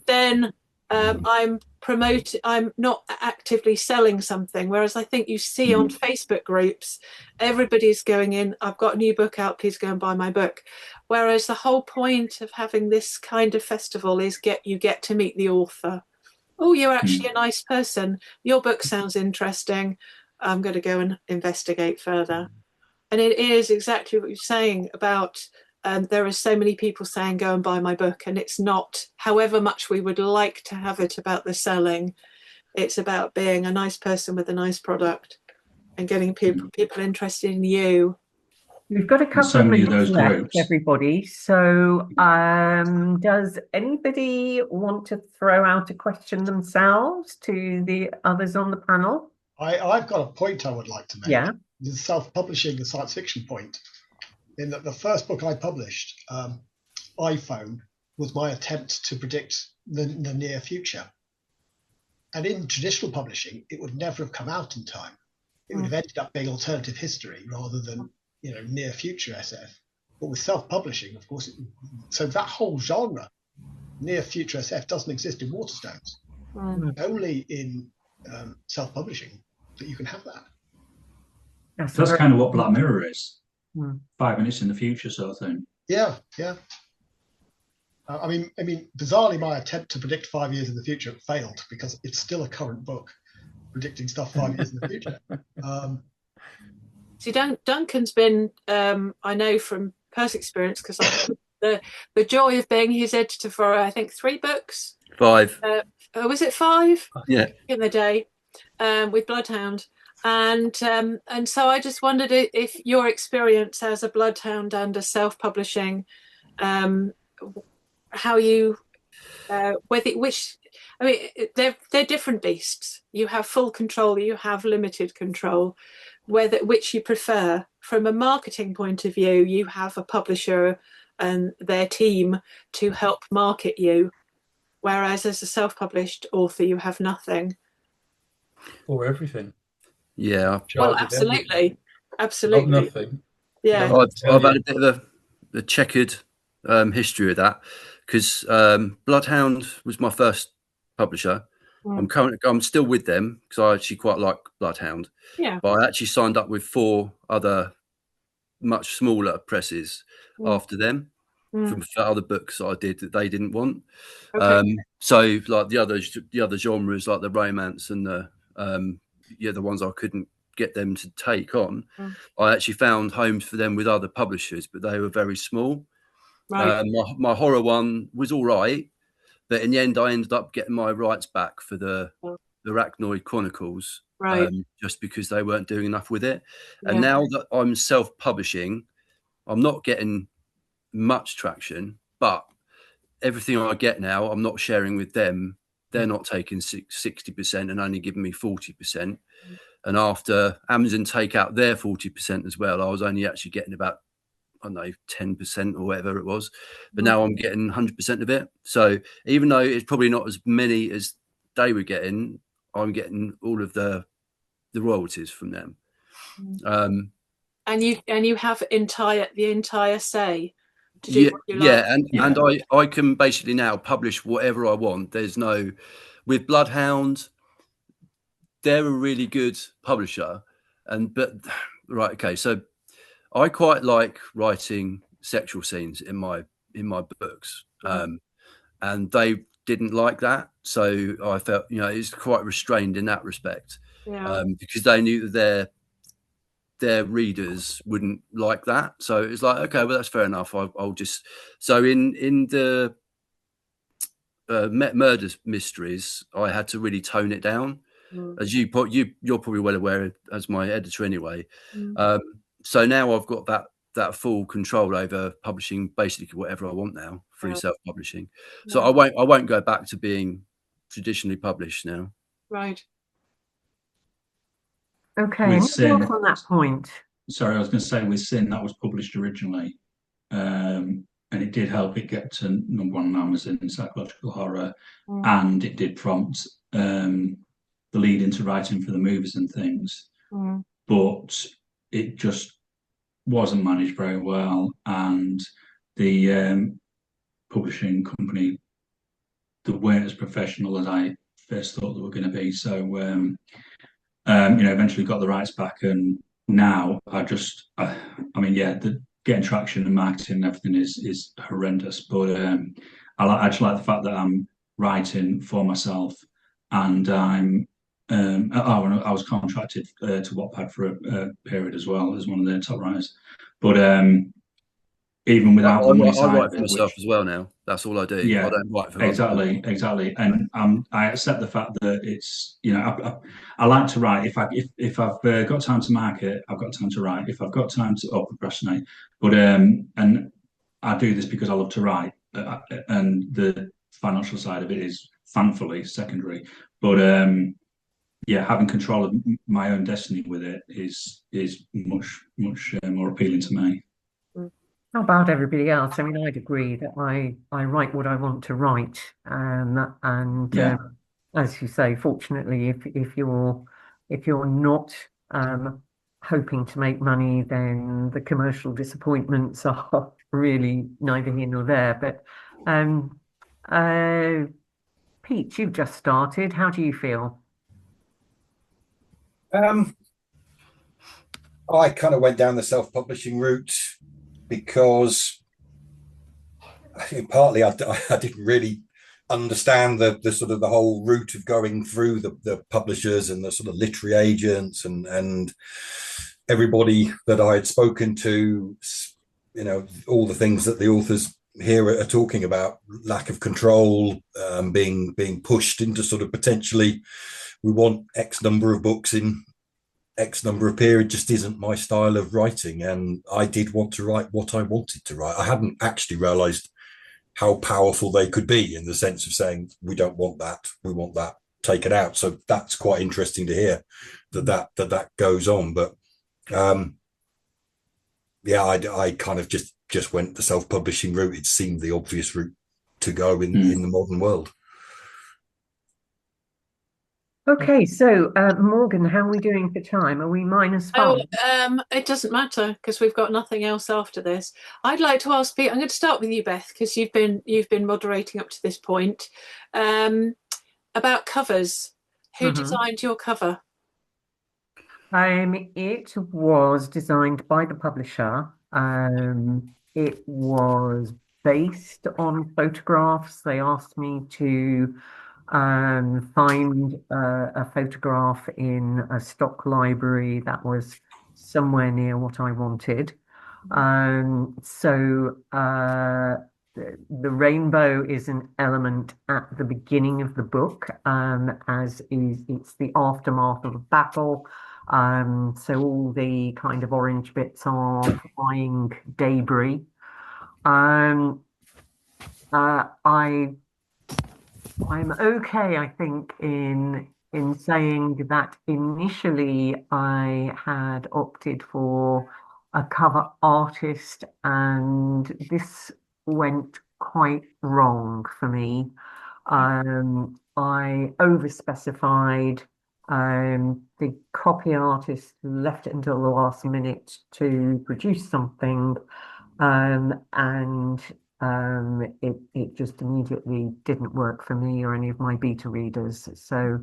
not actively selling something, whereas I think you see on Facebook groups, everybody's going in, I've got a new book out, please go and buy my book. Whereas the whole point of having this kind of festival is you get to meet the author. Oh, you're actually a nice person. Your book sounds interesting. I'm going to go and investigate further. And it is exactly what you're saying about there are so many people saying, go and buy my book. And it's not, however much we would like to have it about the selling, it's about being a nice person with a nice product and getting people interested in you. We've got a couple so of many of minutes those left, groups. everybody. So does anybody want to throw out a question themselves to the others on the panel? I've got a point I would like to make. Yeah. The self-publishing, the science fiction point. In that the first book I published, iPhone, was my attempt to predict the near future. And in traditional publishing, it would never have come out in time. It would have ended up being alternative history rather than, near future SF. But with self-publishing, of course, so that whole genre, near future SF, doesn't exist in Waterstones. Only in self-publishing that you can have that. That's kind of what Black Mirror is. 5 minutes in the future sort of thing. Yeah. I mean, bizarrely, my attempt to predict 5 years in the future failed, because it's still a current book predicting stuff 5 years in the future. See, Duncan's been, I know from personal experience, because the joy of being his editor for, I think, 3 books. 5. Was it 5? Yeah. In the day, with Bloodhound. And so I just wondered if your experience as a Bloodhound and a self-publishing, how you, they're different beasts. You have full control, you have limited control. Which you prefer. From a marketing point of view, you have a publisher and their team to help market you, whereas as a self-published author, you have nothing. Or everything. Yeah. Well, absolutely. Absolutely. Not nothing. Yeah. I've had a bit of a checkered history of that, because Bloodhound was my first publisher. I'm still with them because I actually quite like Bloodhound. Yeah. But I actually signed up with 4 other much smaller presses after them from other books that I did that they didn't want. Okay. So like the other genres, like the romance and the ones I couldn't get them to take on, I actually found homes for them with other publishers, but they were very small. Right. My horror one was all right, but in the end I ended up getting my rights back for the Arachnoid Chronicles, right. Just because they weren't doing enough with it. And now that I'm self-publishing, I'm not getting much traction, but everything I get now I'm not sharing with them. They're not taking 60% and only giving me 40%. And after Amazon take out their 40% as well, I was only actually getting about, I don't know, 10% or whatever it was. But now I'm getting 100% of it. So even though it's probably not as many as they were getting, I'm getting all of the royalties from them. And you have the entire say to do Yeah, what you yeah, like. and I can basically now publish whatever I want. There's no, with Bloodhound, they're a really good publisher, right, okay, so I quite like writing sexual scenes in my books, and they didn't like that, so I felt, you know, it's quite restrained in that respect, because they knew that their readers wouldn't like that. So it's like, okay, well, that's fair enough. I'll just, so in the murder mysteries, I had to really tone it down, as you're probably well aware, as my editor anyway. So now I've got that full control over publishing basically whatever I want now through self-publishing. So I won't go back to being traditionally published now. Right. Okay, on that point. Sorry, I was going to say, with Sin, that was published originally, and it did help it get to #1 on Amazon, psychological horror, and it did prompt the lead into writing for the movies and things, but it just wasn't managed very well, and the publishing company, they weren't as professional as I first thought they were going to be. So, eventually got the rights back, and now I mean, the getting traction and marketing and everything is horrendous. But I just like the fact that I'm writing for myself, and I was contracted to Wattpad for a period as well as one of their top writers. But even without the money side, I write for myself as well now. That's all I do. Yeah, I don't write for exactly. And I accept the fact that it's, I like to write. If I've got time to market, I've got time to write. If I've got time to procrastinate, but and I do this because I love to write, and the financial side of it is thankfully secondary. But having control of my own destiny with it is much more appealing to me. How about everybody else? I mean, I'd agree that I write what I want to write, as you say, fortunately, if you're not hoping to make money, then the commercial disappointments are really neither here nor there. But Pete, you've just started. How do you feel? I kind of went down the self-publishing route because I think partly I didn't really understand the sort of the whole route of going through the publishers and the sort of literary agents and everybody that I had spoken to, all the things that the authors here are talking about, lack of control, being pushed into sort of potentially, we want X number of books in X number of period, just isn't my style of writing. And I did want to write what I wanted to write. I hadn't actually realized how powerful they could be in the sense of saying, we don't want that, we want that taken out. So that's quite interesting to hear that goes on. But I kind of just went the self-publishing route. It seemed the obvious route to go in the modern world. Okay, so Morgan, how are we doing for time? Are we -5? It doesn't matter because we've got nothing else after this. I'd like to ask Pete. I'm going to start with you, Beth, because you've been moderating up to this point. About covers. Who designed your cover? It was designed by the publisher. It was based on photographs. They asked me to find a photograph in a stock library that was somewhere near what I wanted. So the rainbow is an element at the beginning of the book, as it's the aftermath of a battle. So all the kind of orange bits are flying debris. I'm okay, I think, in saying that initially I had opted for a cover artist, and this went quite wrong for me. I overspecified. The copy artist left it until the last minute to produce something, and it just immediately didn't work for me or any of my beta readers. So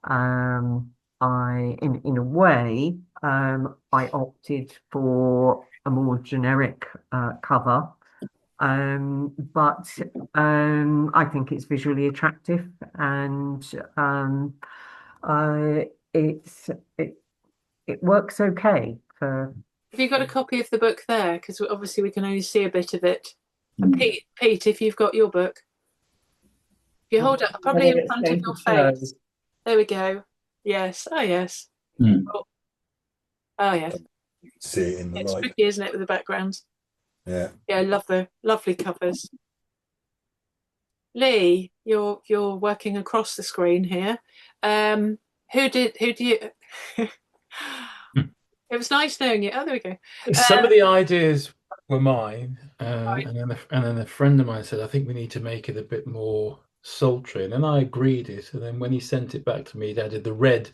in a way, I opted for a more generic cover. But I think it's visually attractive, and it's it works okay for. Have you got a copy of the book there? Because obviously we can only see a bit of it. And Pete, if you've got your book, if you hold it probably in front of your face. There we go. Yes. Oh, yes. Oh, yes. You can see it in the It's light. tricky, isn't it, with the background? Yeah. Yeah, I love the lovely covers. Lee, you're working across the screen here. Who do you? It was nice knowing you. Oh, there we go. Some of the ideas were mine, and then a friend of mine said, "I think we need to make it a bit more sultry," and then I agreed it. And then when he sent it back to me, he added the red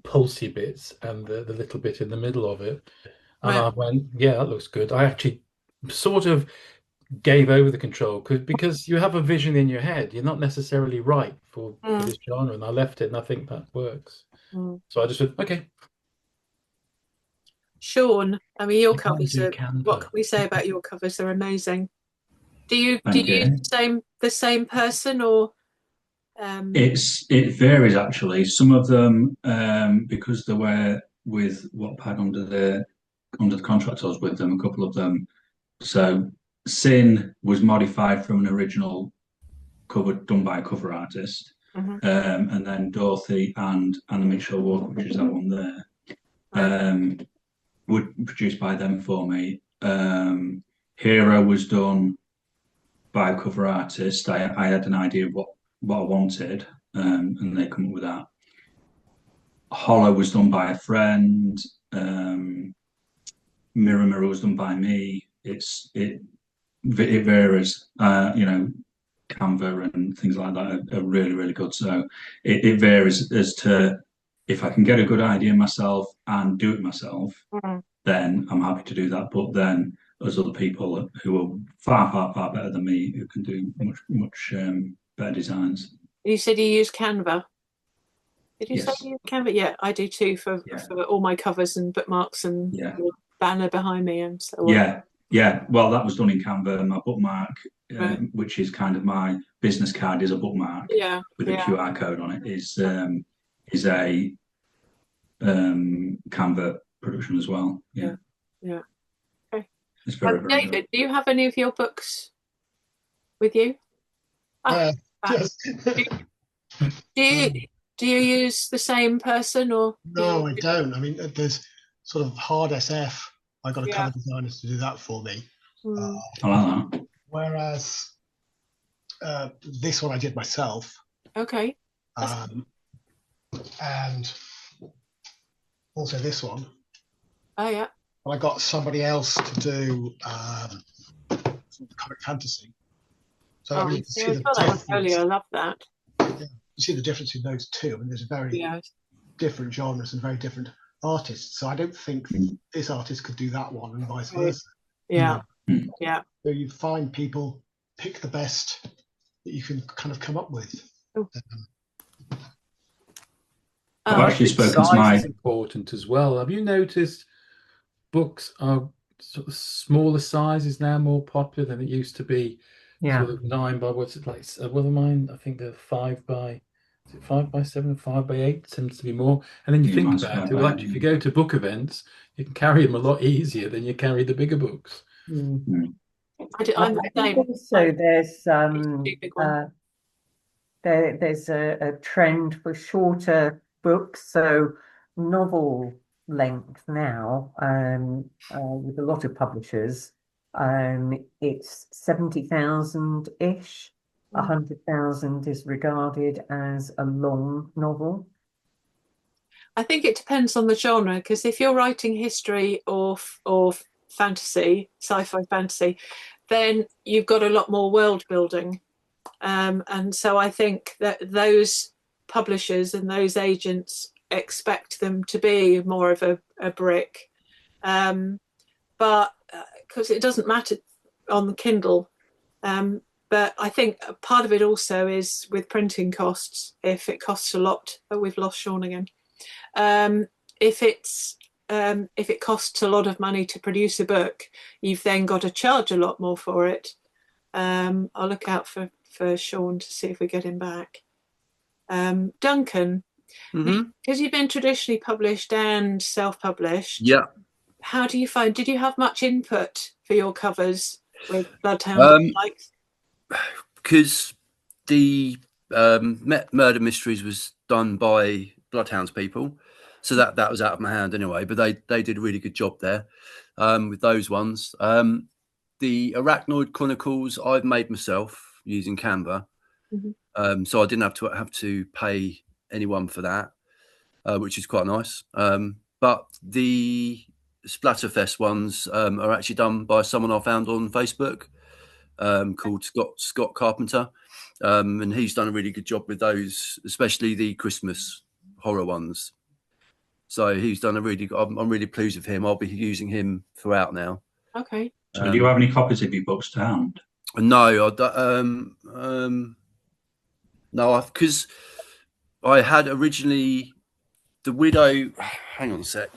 pulsy bits and the little bit in the middle of it, and Right. I went, "Yeah, that looks good." I actually sort of gave over the control because you have a vision in your head. You're not necessarily right for this genre, and I left it, and I think that works. So I just said, okay. Shaun, I mean, your covers are. What can we say about your covers? They're amazing. Do you use the same person, or? It varies actually. Some of them, because they were with Wattpad under the contract I was with them, a couple of them. So Sin was modified from an original cover done by a cover artist, and then Dorothy and Anna Mitchell Walker, which is that one there, were produced by them for me. Hero was done by a cover artist. I had an idea of what I wanted, and they come up with that. Hollow was done by a friend. Mirror was done by me. It varies. Canva and things like that are really, really good. So it varies as to if I can get a good idea myself and do it myself, then I'm happy to do that. But then there's other people who are far, far, far better than me who can do much, much better designs. You said you use Canva. Did you say you use Canva? Yeah, I do too for all my covers and bookmarks and the banner behind me and so on. Yeah. Well, that was done in Canva. My bookmark, which is kind of my business card, is a bookmark with a QR code on it. Is a Canva production as well. Yeah. Okay. It's very, very David, good. do you have any of your books with you? Do you use the same person or? No, I don't. I mean, there's sort of hard SF. I got a cover designer to do that for me. I like that. Whereas this one I did myself. Okay. And also this one. Oh yeah. I got somebody else to do comic fantasy. So I mean, you can see the difference. I love that. You see the difference in those two. I mean, there's very different genres and very different artists. So I don't think this artist could do that one and vice versa. Yeah. So you find people pick the best that you can kind of come up with. I've actually spoken to size is important as well. Have you noticed books are sort of smaller sizes now, more popular than it used to be? Sort of 9 by what's it like? Well, mine, I think they're 5 by. Is it 5 by 7, 5 by 8? Seems to be more. And then you think about it. Well, actually, if you go to book events, you can carry them a lot easier than you carry the bigger books. I think also there's a trend for shorter books, so novel length now with a lot of publishers. It's 70,000 ish. 100,000 is regarded as a long novel. I think it depends on the genre, because if you're writing history or fantasy, sci-fi fantasy, then you've got a lot more world building. And so I think that those publishers and those agents expect them to be more of a brick. But because it doesn't matter on the Kindle. But I think part of it also is with printing costs. If it costs a lot, we've lost Shaun again. If it costs a lot of money to produce a book, you've then got to charge a lot more for it. I'll look out for Shaun to see if we get him back. Duncan, because you've been traditionally published and self-published. Yeah. How do you find? Did you have much input for your covers with Bloodhound? Because the Murder Mysteries was done by Bloodhounds people, so that was out of my hand anyway. But they did a really good job there with those ones. The Arachnoid Chronicles I've made myself using Canva, so I didn't have to pay anyone for that, which is quite nice. But the Splatterfest ones are actually done by someone I found on Facebook called Scott Carpenter, and he's done a really good job with those, especially the Christmas horror ones. So he's done I'm really pleased with him. I'll be using him throughout now. Okay. So do you have any copies of your books to hand? No, I don't, no, because I had originally The Widow. Hang on a sec.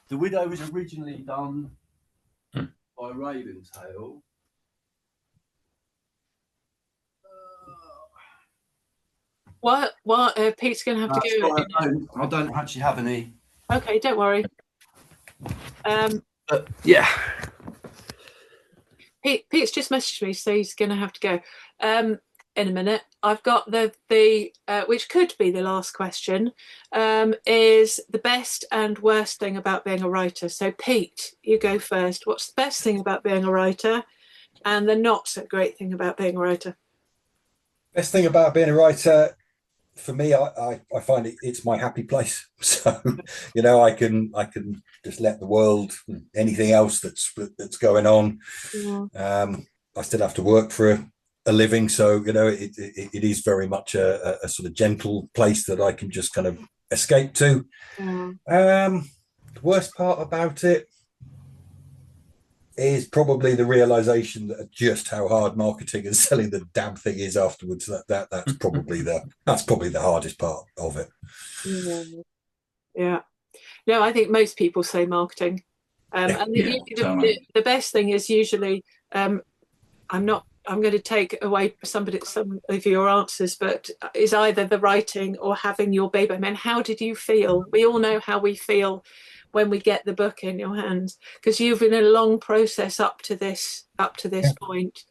The Widow was originally done by Raventail. What? Pete's going to have to go. I don't actually have any. Okay, don't worry. Yeah. Pete's just messaged me, so he's going to have to go in a minute. I've got the which could be the last question, is the best and worst thing about being a writer. So Pete, you go first. What's the best thing about being a writer, and the not so great thing about being a writer? Best thing about being a writer, for me, I find it's my happy place. So, I can just let the world, anything else that's going on. Yeah. I still have to work for a living, so it is very much a sort of gentle place that I can just kind of escape to. Yeah. The worst part about it is probably the realization that just how hard marketing and selling the damn thing is afterwards. That's probably the hardest part of it. Yeah. No, I think most people say marketing. And the best thing is usually I'm going to take away some of your answers, but is either the writing or having your baby. I mean, how did you feel? We all know how we feel when we get the book in your hands, because you've been in a long process up to this point.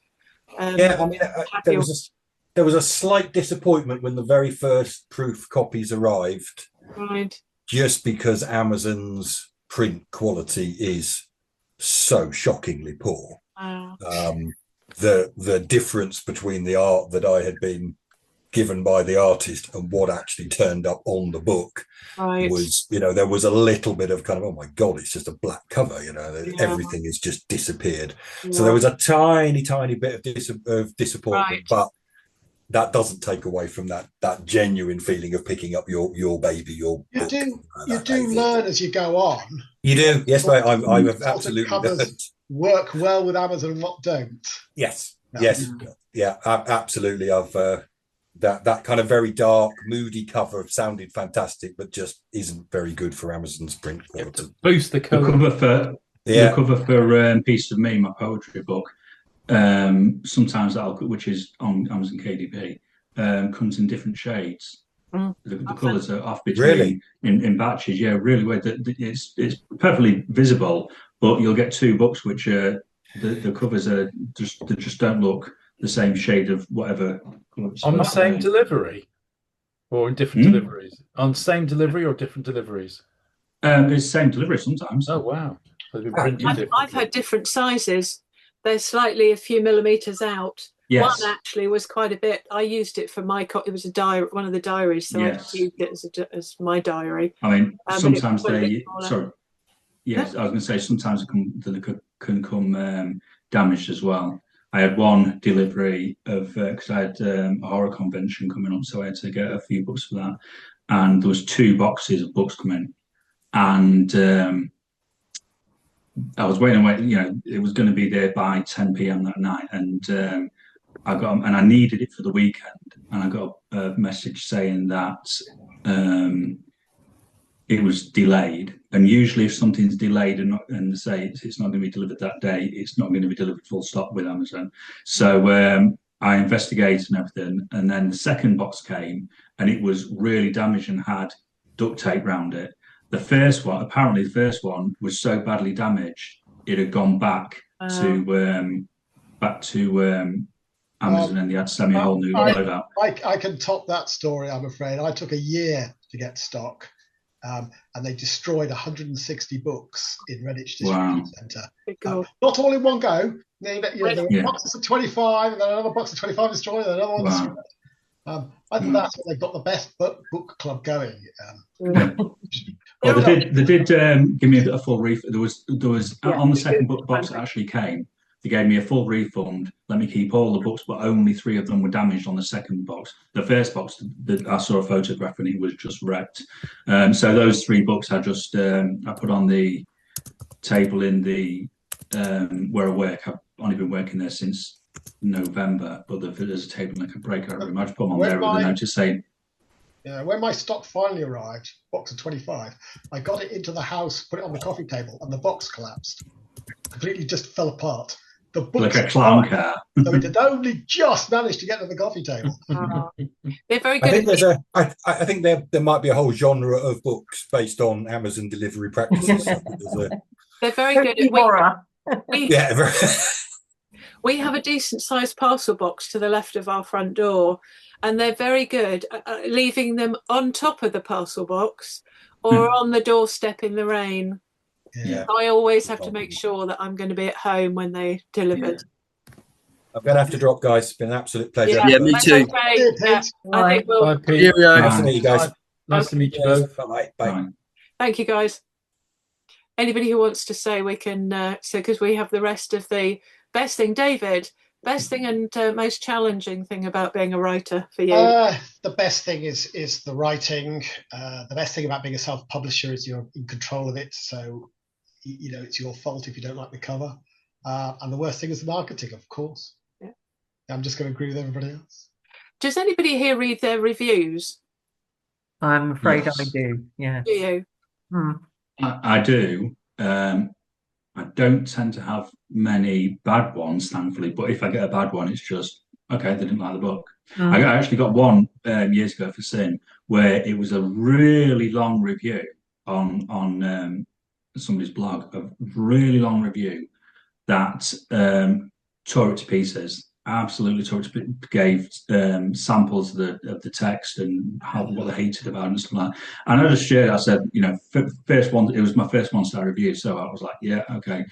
Yeah, I mean, there was a slight disappointment when the very first proof copies arrived, right? Just because Amazon's print quality is so shockingly poor. Wow. The difference between the art that I had been given by the artist and what actually turned up on the book was, there was a little bit of kind of, oh my God, it's just a black cover, everything has just disappeared. Yeah. So there was a tiny bit of disappointment, but that doesn't take away from that genuine feeling of picking up your baby, your book. You do learn as you go on. You do, yes, mate. I've absolutely learned. Work well with Amazon and what don't. Yes, yeah, absolutely. I've that kind of very dark, moody cover sounded fantastic, but just isn't very good for Amazon's print quality. Boost the cover. The cover for Piece of Me, my poetry book. Sometimes which is on Amazon KDP, comes in different shades. The colours are off between in batches. Yeah, really weird. It's perfectly visible, but you'll get two books which the covers are just don't look the same shade of whatever. On the same delivery, or in different deliveries? On same delivery or different deliveries? It's the same delivery sometimes. Oh wow! I've had different sizes. They're slightly a few millimeters out. Yes. One actually was quite a bit. I used it for it was a diary, one of the diaries, so I used it as my diary. I mean, sometimes they. Sorry. Yes, I was going to say sometimes it can come damaged as well. I had one delivery of because I had a horror convention coming up, so I had to get a few books for that. And there was 2 boxes of books coming, and I was waiting. It was going to be there by 10 p.m. that night, and I needed it for the weekend, and I got a message saying that it was delayed. And usually, if something's delayed and say it's not going to be delivered that day, it's not going to be delivered full stop with Amazon. So I investigated and everything, and then the second box came, and it was really damaged and had duct tape around it. Apparently, the first one was so badly damaged it had gone back to Amazon, and they had to send me a whole new load out. I can top that story, I'm afraid. I took a year to get stock, and they destroyed 160 books in Redditch Distribution Centre. Not all in one go. There were boxes of 25, and then another box of 25 destroyed, and another one destroyed. I think that's what they've got the best book club going. Well, they did give me a full refund. There was on the second book box that actually came. They gave me a full refund. Let me keep all the books, but only 3 of them were damaged on the second box. The first box, I saw a photograph and it was just wrecked. So those 3 books I just I put on the table in the where I work. I've only been working there since November, but there's a table in like a breakout room. I just put them on there with a notice saying. Yeah, when my stock finally arrived, box of 25, I got it into the house, put it on the coffee table, and the box collapsed. Completely just fell apart. The books like a clown car. So it had only just managed to get to the coffee table. They're very good. I think there might be a whole genre of books based on Amazon delivery practices. They're very good at horror. We have a decent sized parcel box to the left of our front door, and they're very good at leaving them on top of the parcel box or on the doorstep in the rain. Yeah. I always have to make sure that I'm going to be at home when they delivered. I'm going to have to drop, guys. It's been an absolute pleasure. Yeah, me too. Okay. Yeah, I think we'll... Bye, Pete. Nice to meet you guys. Nice to meet you both. Bye. Bye. Thank you, guys. Anybody who wants to say, we can say, because we have the rest of the best thing, David. Best thing and most challenging thing about being a writer for you? The best thing is the writing. The best thing about being a self-publisher is you're in control of it. So, it's your fault if you don't like the cover. And the worst thing is the marketing, of course. Yeah. I'm just going to agree with everybody else. Does anybody here read their reviews? I'm afraid I do. Yeah. Do you? I do. I don't tend to have many bad ones, thankfully. But if I get a bad one, it's just, okay, they didn't like the book. I actually got one years ago for Sin, where it was a really long review on somebody's blog, a really long review that tore it to pieces. Absolutely tore it to pieces. Gave samples of the text and what they hated about it and stuff like that. And I just shared. I said, first one. It was my first 1-star review, so I was like, yeah, okay.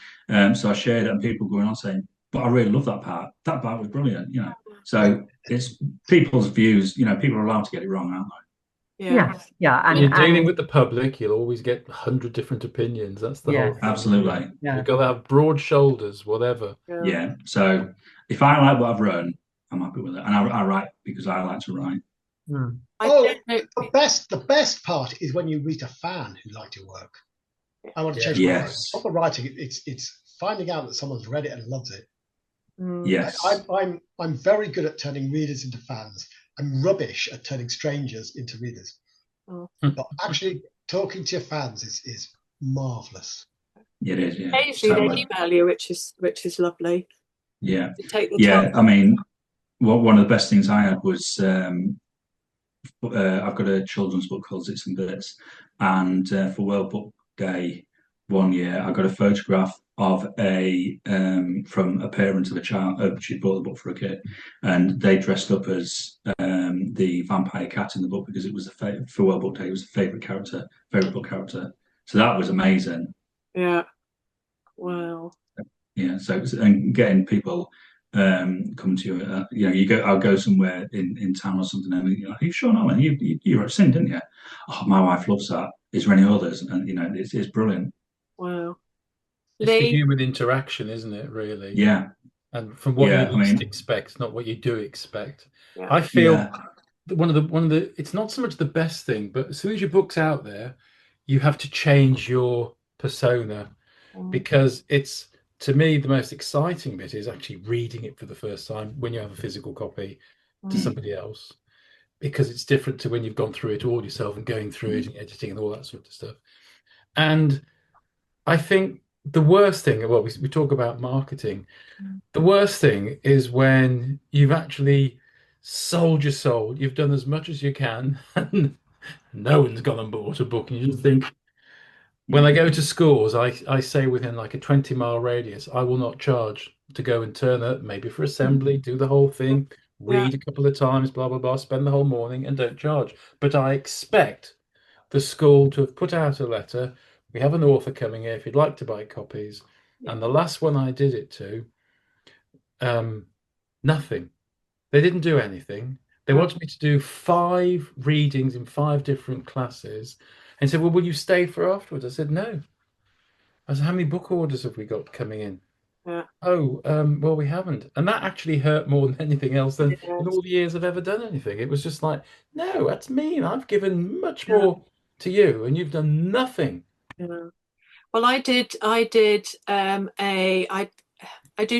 So I shared it, and people going on saying, but I really love that part. That part was brilliant. So it's people's views. People are allowed to get it wrong, aren't they? Yeah. And you're dealing with the public, you'll always get 100 different opinions. That's the whole thing. Absolutely. Yeah. You've got to have broad shoulders, whatever. Yeah. So if I like what I've written, I'm happy with it, and I write because I like to write. The best part is when you meet a fan who liked your work. I want to change my mind. It's not the writing; it's finding out that someone's read it and loves it. Yes. I'm very good at turning readers into fans. I'm rubbish at turning strangers into readers. But actually talking to your fans is marvellous. It is, yeah. Occasionally they email you, which is lovely. Yeah. To take the time. I mean, one of the best things I had was I've got a children's book called Zits and Bits, and for World Book Day one year, I got a photograph of from a parent of a child. She bought the book for a kid, and they dressed up as the vampire cat in the book because it was for World Book Day. It was a favourite book character. So that was amazing. Yeah. Wow. Yeah. So and getting people come to you. I'll go somewhere in town or something, and you're like, "Hey, Shaun Allan, you wrote Sin, didn't you?" "Oh, my wife loves that. Is there any others?" And it's brilliant. Wow. It's the human interaction, isn't it, really? Yeah. and from what Yeah, you I least mean, expect, not what you do expect. Yeah. I feel yeah, that one of the it's not so much the best thing, but as soon as your book's out there, you have to change your persona, because it's, to me, the most exciting bit is actually reading it for the first time when you have a physical copy to somebody else, because it's different to when you've gone through it all yourself and going through it and editing and all that sort of stuff. And I think the worst thing, well, we talk about marketing. The worst thing is when you've actually sold your soul, you've done as much as you can, and no one's gone and bought a book. And you just think, when I go to schools, I say within like a 20-mile radius, I will not charge to go and turn up, maybe for assembly, do the whole thing, Yeah. read a couple of times, blah, blah, blah, spend the whole morning and don't charge. But I expect the school to have put out a letter. We have an author coming here if you'd like to buy copies. And the last one I did it to, nothing. They didn't do anything. They wanted me to do 5 readings in 5 different classes and said, well, will you stay for afterwards? I said, no. I said, how many book orders have we got coming in? Yeah. Oh, well, we haven't. And that actually hurt more than anything else than Yeah. in all the years I've ever done anything. It was just like, no, that's mean. I've given much Yeah. more to you and you've done nothing. Yeah. Well, I do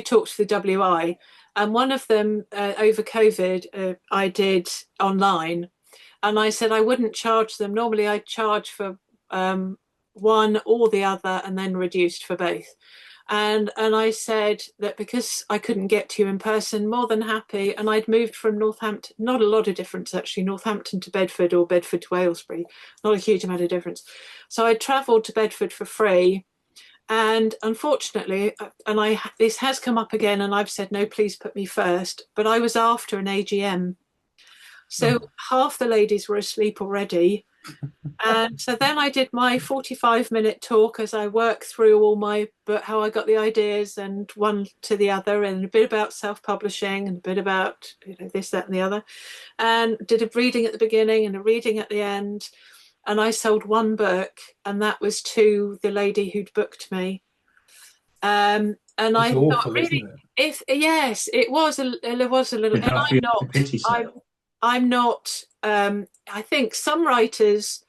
talk to the WI, and one of them over COVID I did online, and I said I wouldn't charge them. Normally I charge for one or the other and then reduced for both. And I said that because I couldn't get to you in person, more than happy. And I'd moved from Northampton, not a lot of difference actually, Northampton to Bedford or Bedford to Aylesbury, not a huge amount of difference. So I travelled to Bedford for free. And unfortunately, this has come up again, and I've said, no, please put me first. But I was after an AGM. So half the ladies were asleep already. And so then I did my 45-minute talk as I worked through all my, but how I got the ideas and one to the other, and a bit about self-publishing and a bit about this, that, and the other, and did a reading at the beginning and a reading at the end. And I sold 1 book, and that was to the lady who'd booked me. And It's I awful, thought, really, isn't it? if yes, it was a little, and that'd be a pity sale. I'm not. I think some writers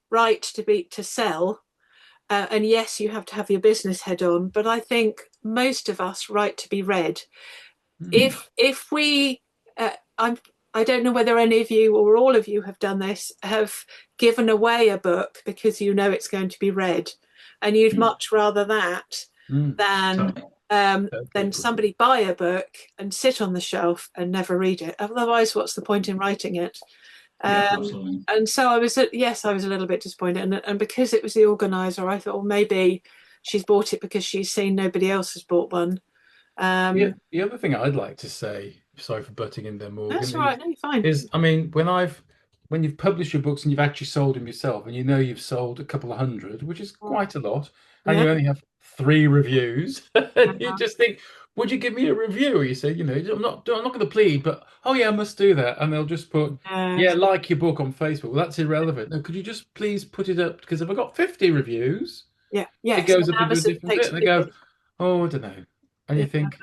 write to sell, and yes, you have to have your business head on. But I think most of us write to be read. If we, I don't know whether any of you or all of you have done this, have given away a book because you know it's going to be read, and you'd much rather that than somebody buy a book and sit on the shelf and never read it. Otherwise, what's the point in writing it? And so I was a little bit disappointed, and because it was the organizer, I thought, well, maybe she's bought it because she's seen nobody else has bought one. The other thing I'd like to say, sorry for butting in there, Morgan. That's all right, no, you're fine. Is, I mean, when you've published your books and you've actually sold them yourself, and you know you've sold a couple of hundred, which is quite a lot, and you only have 3 reviews, you just think, would you give me a review? Or you say, I'm not going to plead, but oh yeah, I must do that, and they'll just put, yeah, like your book on Facebook. Well, that's irrelevant. No, could you just please put it up? Because if I got 50 reviews, it goes up into a different bit, and they go, oh, I don't know, and you think,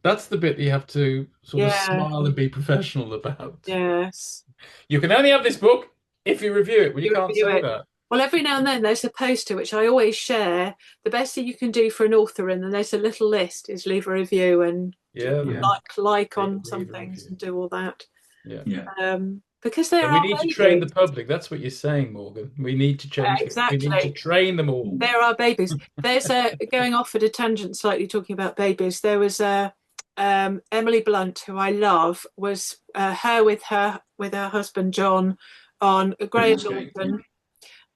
that's the bit that you have to sort of smile and be professional about. Yes. You can only have this book if you review it, but you can't say that. Well, every now and then there's a poster which I always share. The best thing you can do for an author, and then there's a little list, is leave a review and like on some things and do all that. Because we need to train the public. That's what you're saying, Morgan. We need to change. Exactly. We need to train them all. There are babies. There's going off at a tangent slightly, talking about babies. There was Emily Blunt, who I love, was her with her husband John on Graham Norton.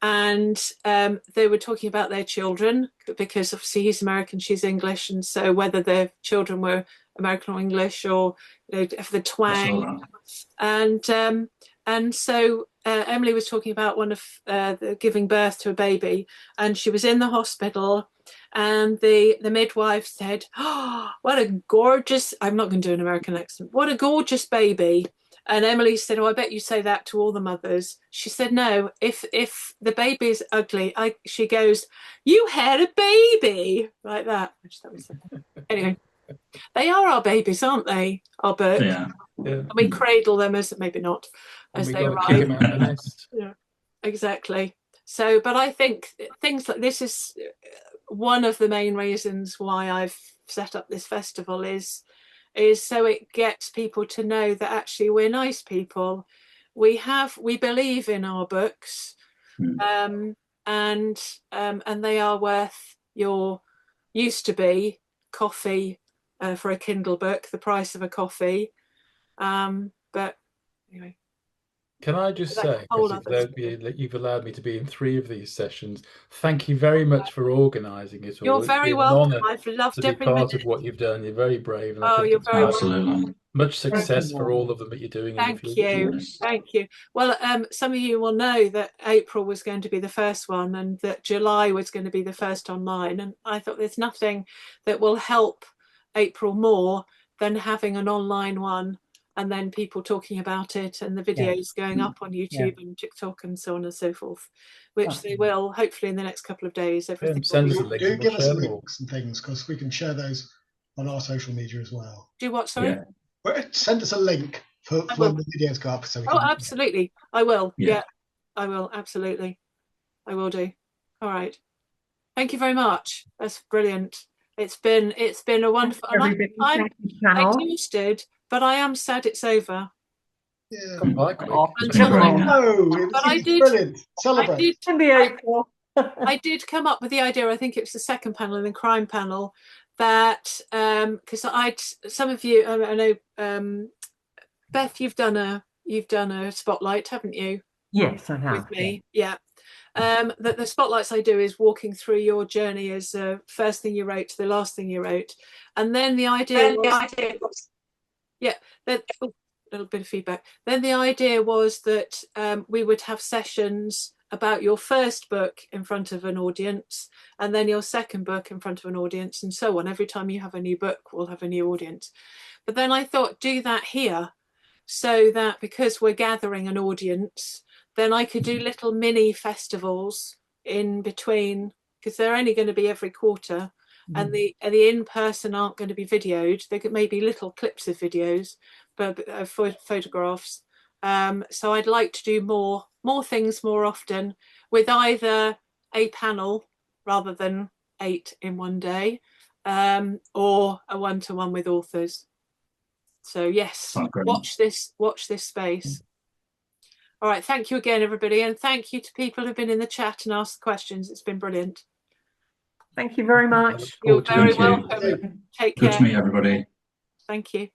And they were talking about their children, because obviously he's American, she's English, and so whether their children were American or English, or for the twang. And so Emily was talking about one of giving birth to a baby, and she was in the hospital, and the midwife said, "Oh, what a gorgeous!" I'm not going to do an American accent. "What a gorgeous baby." And Emily said, "Oh, I bet you say that to all the mothers." She said, "No, if the baby is ugly," she goes, "You had a baby," like that. Which that was Anyway, they are our babies, aren't they? Our books. Yeah. And we cradle them as, maybe not, as they got to kick them out of the nest. Yeah, exactly. So, but I think things like this is one of the main reasons why I've set up this festival is so it gets people to know that actually we're nice people. We believe in our books, and they are worth your used to be coffee for a Kindle book, the price of a coffee. But anyway. Can I just say, because you've allowed me to be in 3 of these sessions, thank you very much for organising it all. You're very welcome. I've loved every part of what you've done. You're very brave, and I think you're very absolutely much success for all of them that you're doing. Thank you. Thank you. Well, some of you will know that April was going to be the first one, and that July was going to be the first online. And I thought there's nothing that will help April more than having an online one, and then people talking about it, and the videos going up on YouTube and TikTok and so on and so forth, which they will hopefully in the next couple of days. Everything. Send us a link. Do give us links and things, because we can share those on our social media as well. Do what? Sorry. Yeah. Send us a link for when the videos go up. So we can, absolutely. I will. Yeah, I will. Absolutely. I will do. All right. Thank you very much. That's brilliant. It's been a wonderful. I'm exhausted, but I am sad it's over. Yeah. Brilliant. Celebrate. I did come up with the idea. I think it was the second panel in the crime panel, that because some of you, I know, Beth, you've done a spotlight, haven't you? Yes, I have. With me, yeah. The spotlights I do is walking through your journey as first thing you wrote to the last thing you wrote, and then the idea was a little bit of feedback. Then the idea was that we would have sessions about your first book in front of an audience, and then your second book in front of an audience, and so on. Every time you have a new book, we'll have a new audience. But then I thought, do that here, so that because we're gathering an audience, then I could do little mini festivals in between, because they're only going to be every quarter, and the in-person aren't going to be videoed. They could maybe little clips of videos, but photographs. So I'd like to do more things more often, with either a panel rather than 8 in one day, or a one-to-one with authors. So yes, watch this space. All right, thank you again, everybody, and thank you to people who've been in the chat and asked questions. It's been brilliant. Thank you very much. You're very welcome. Take care. Good to meet everybody. Thank you.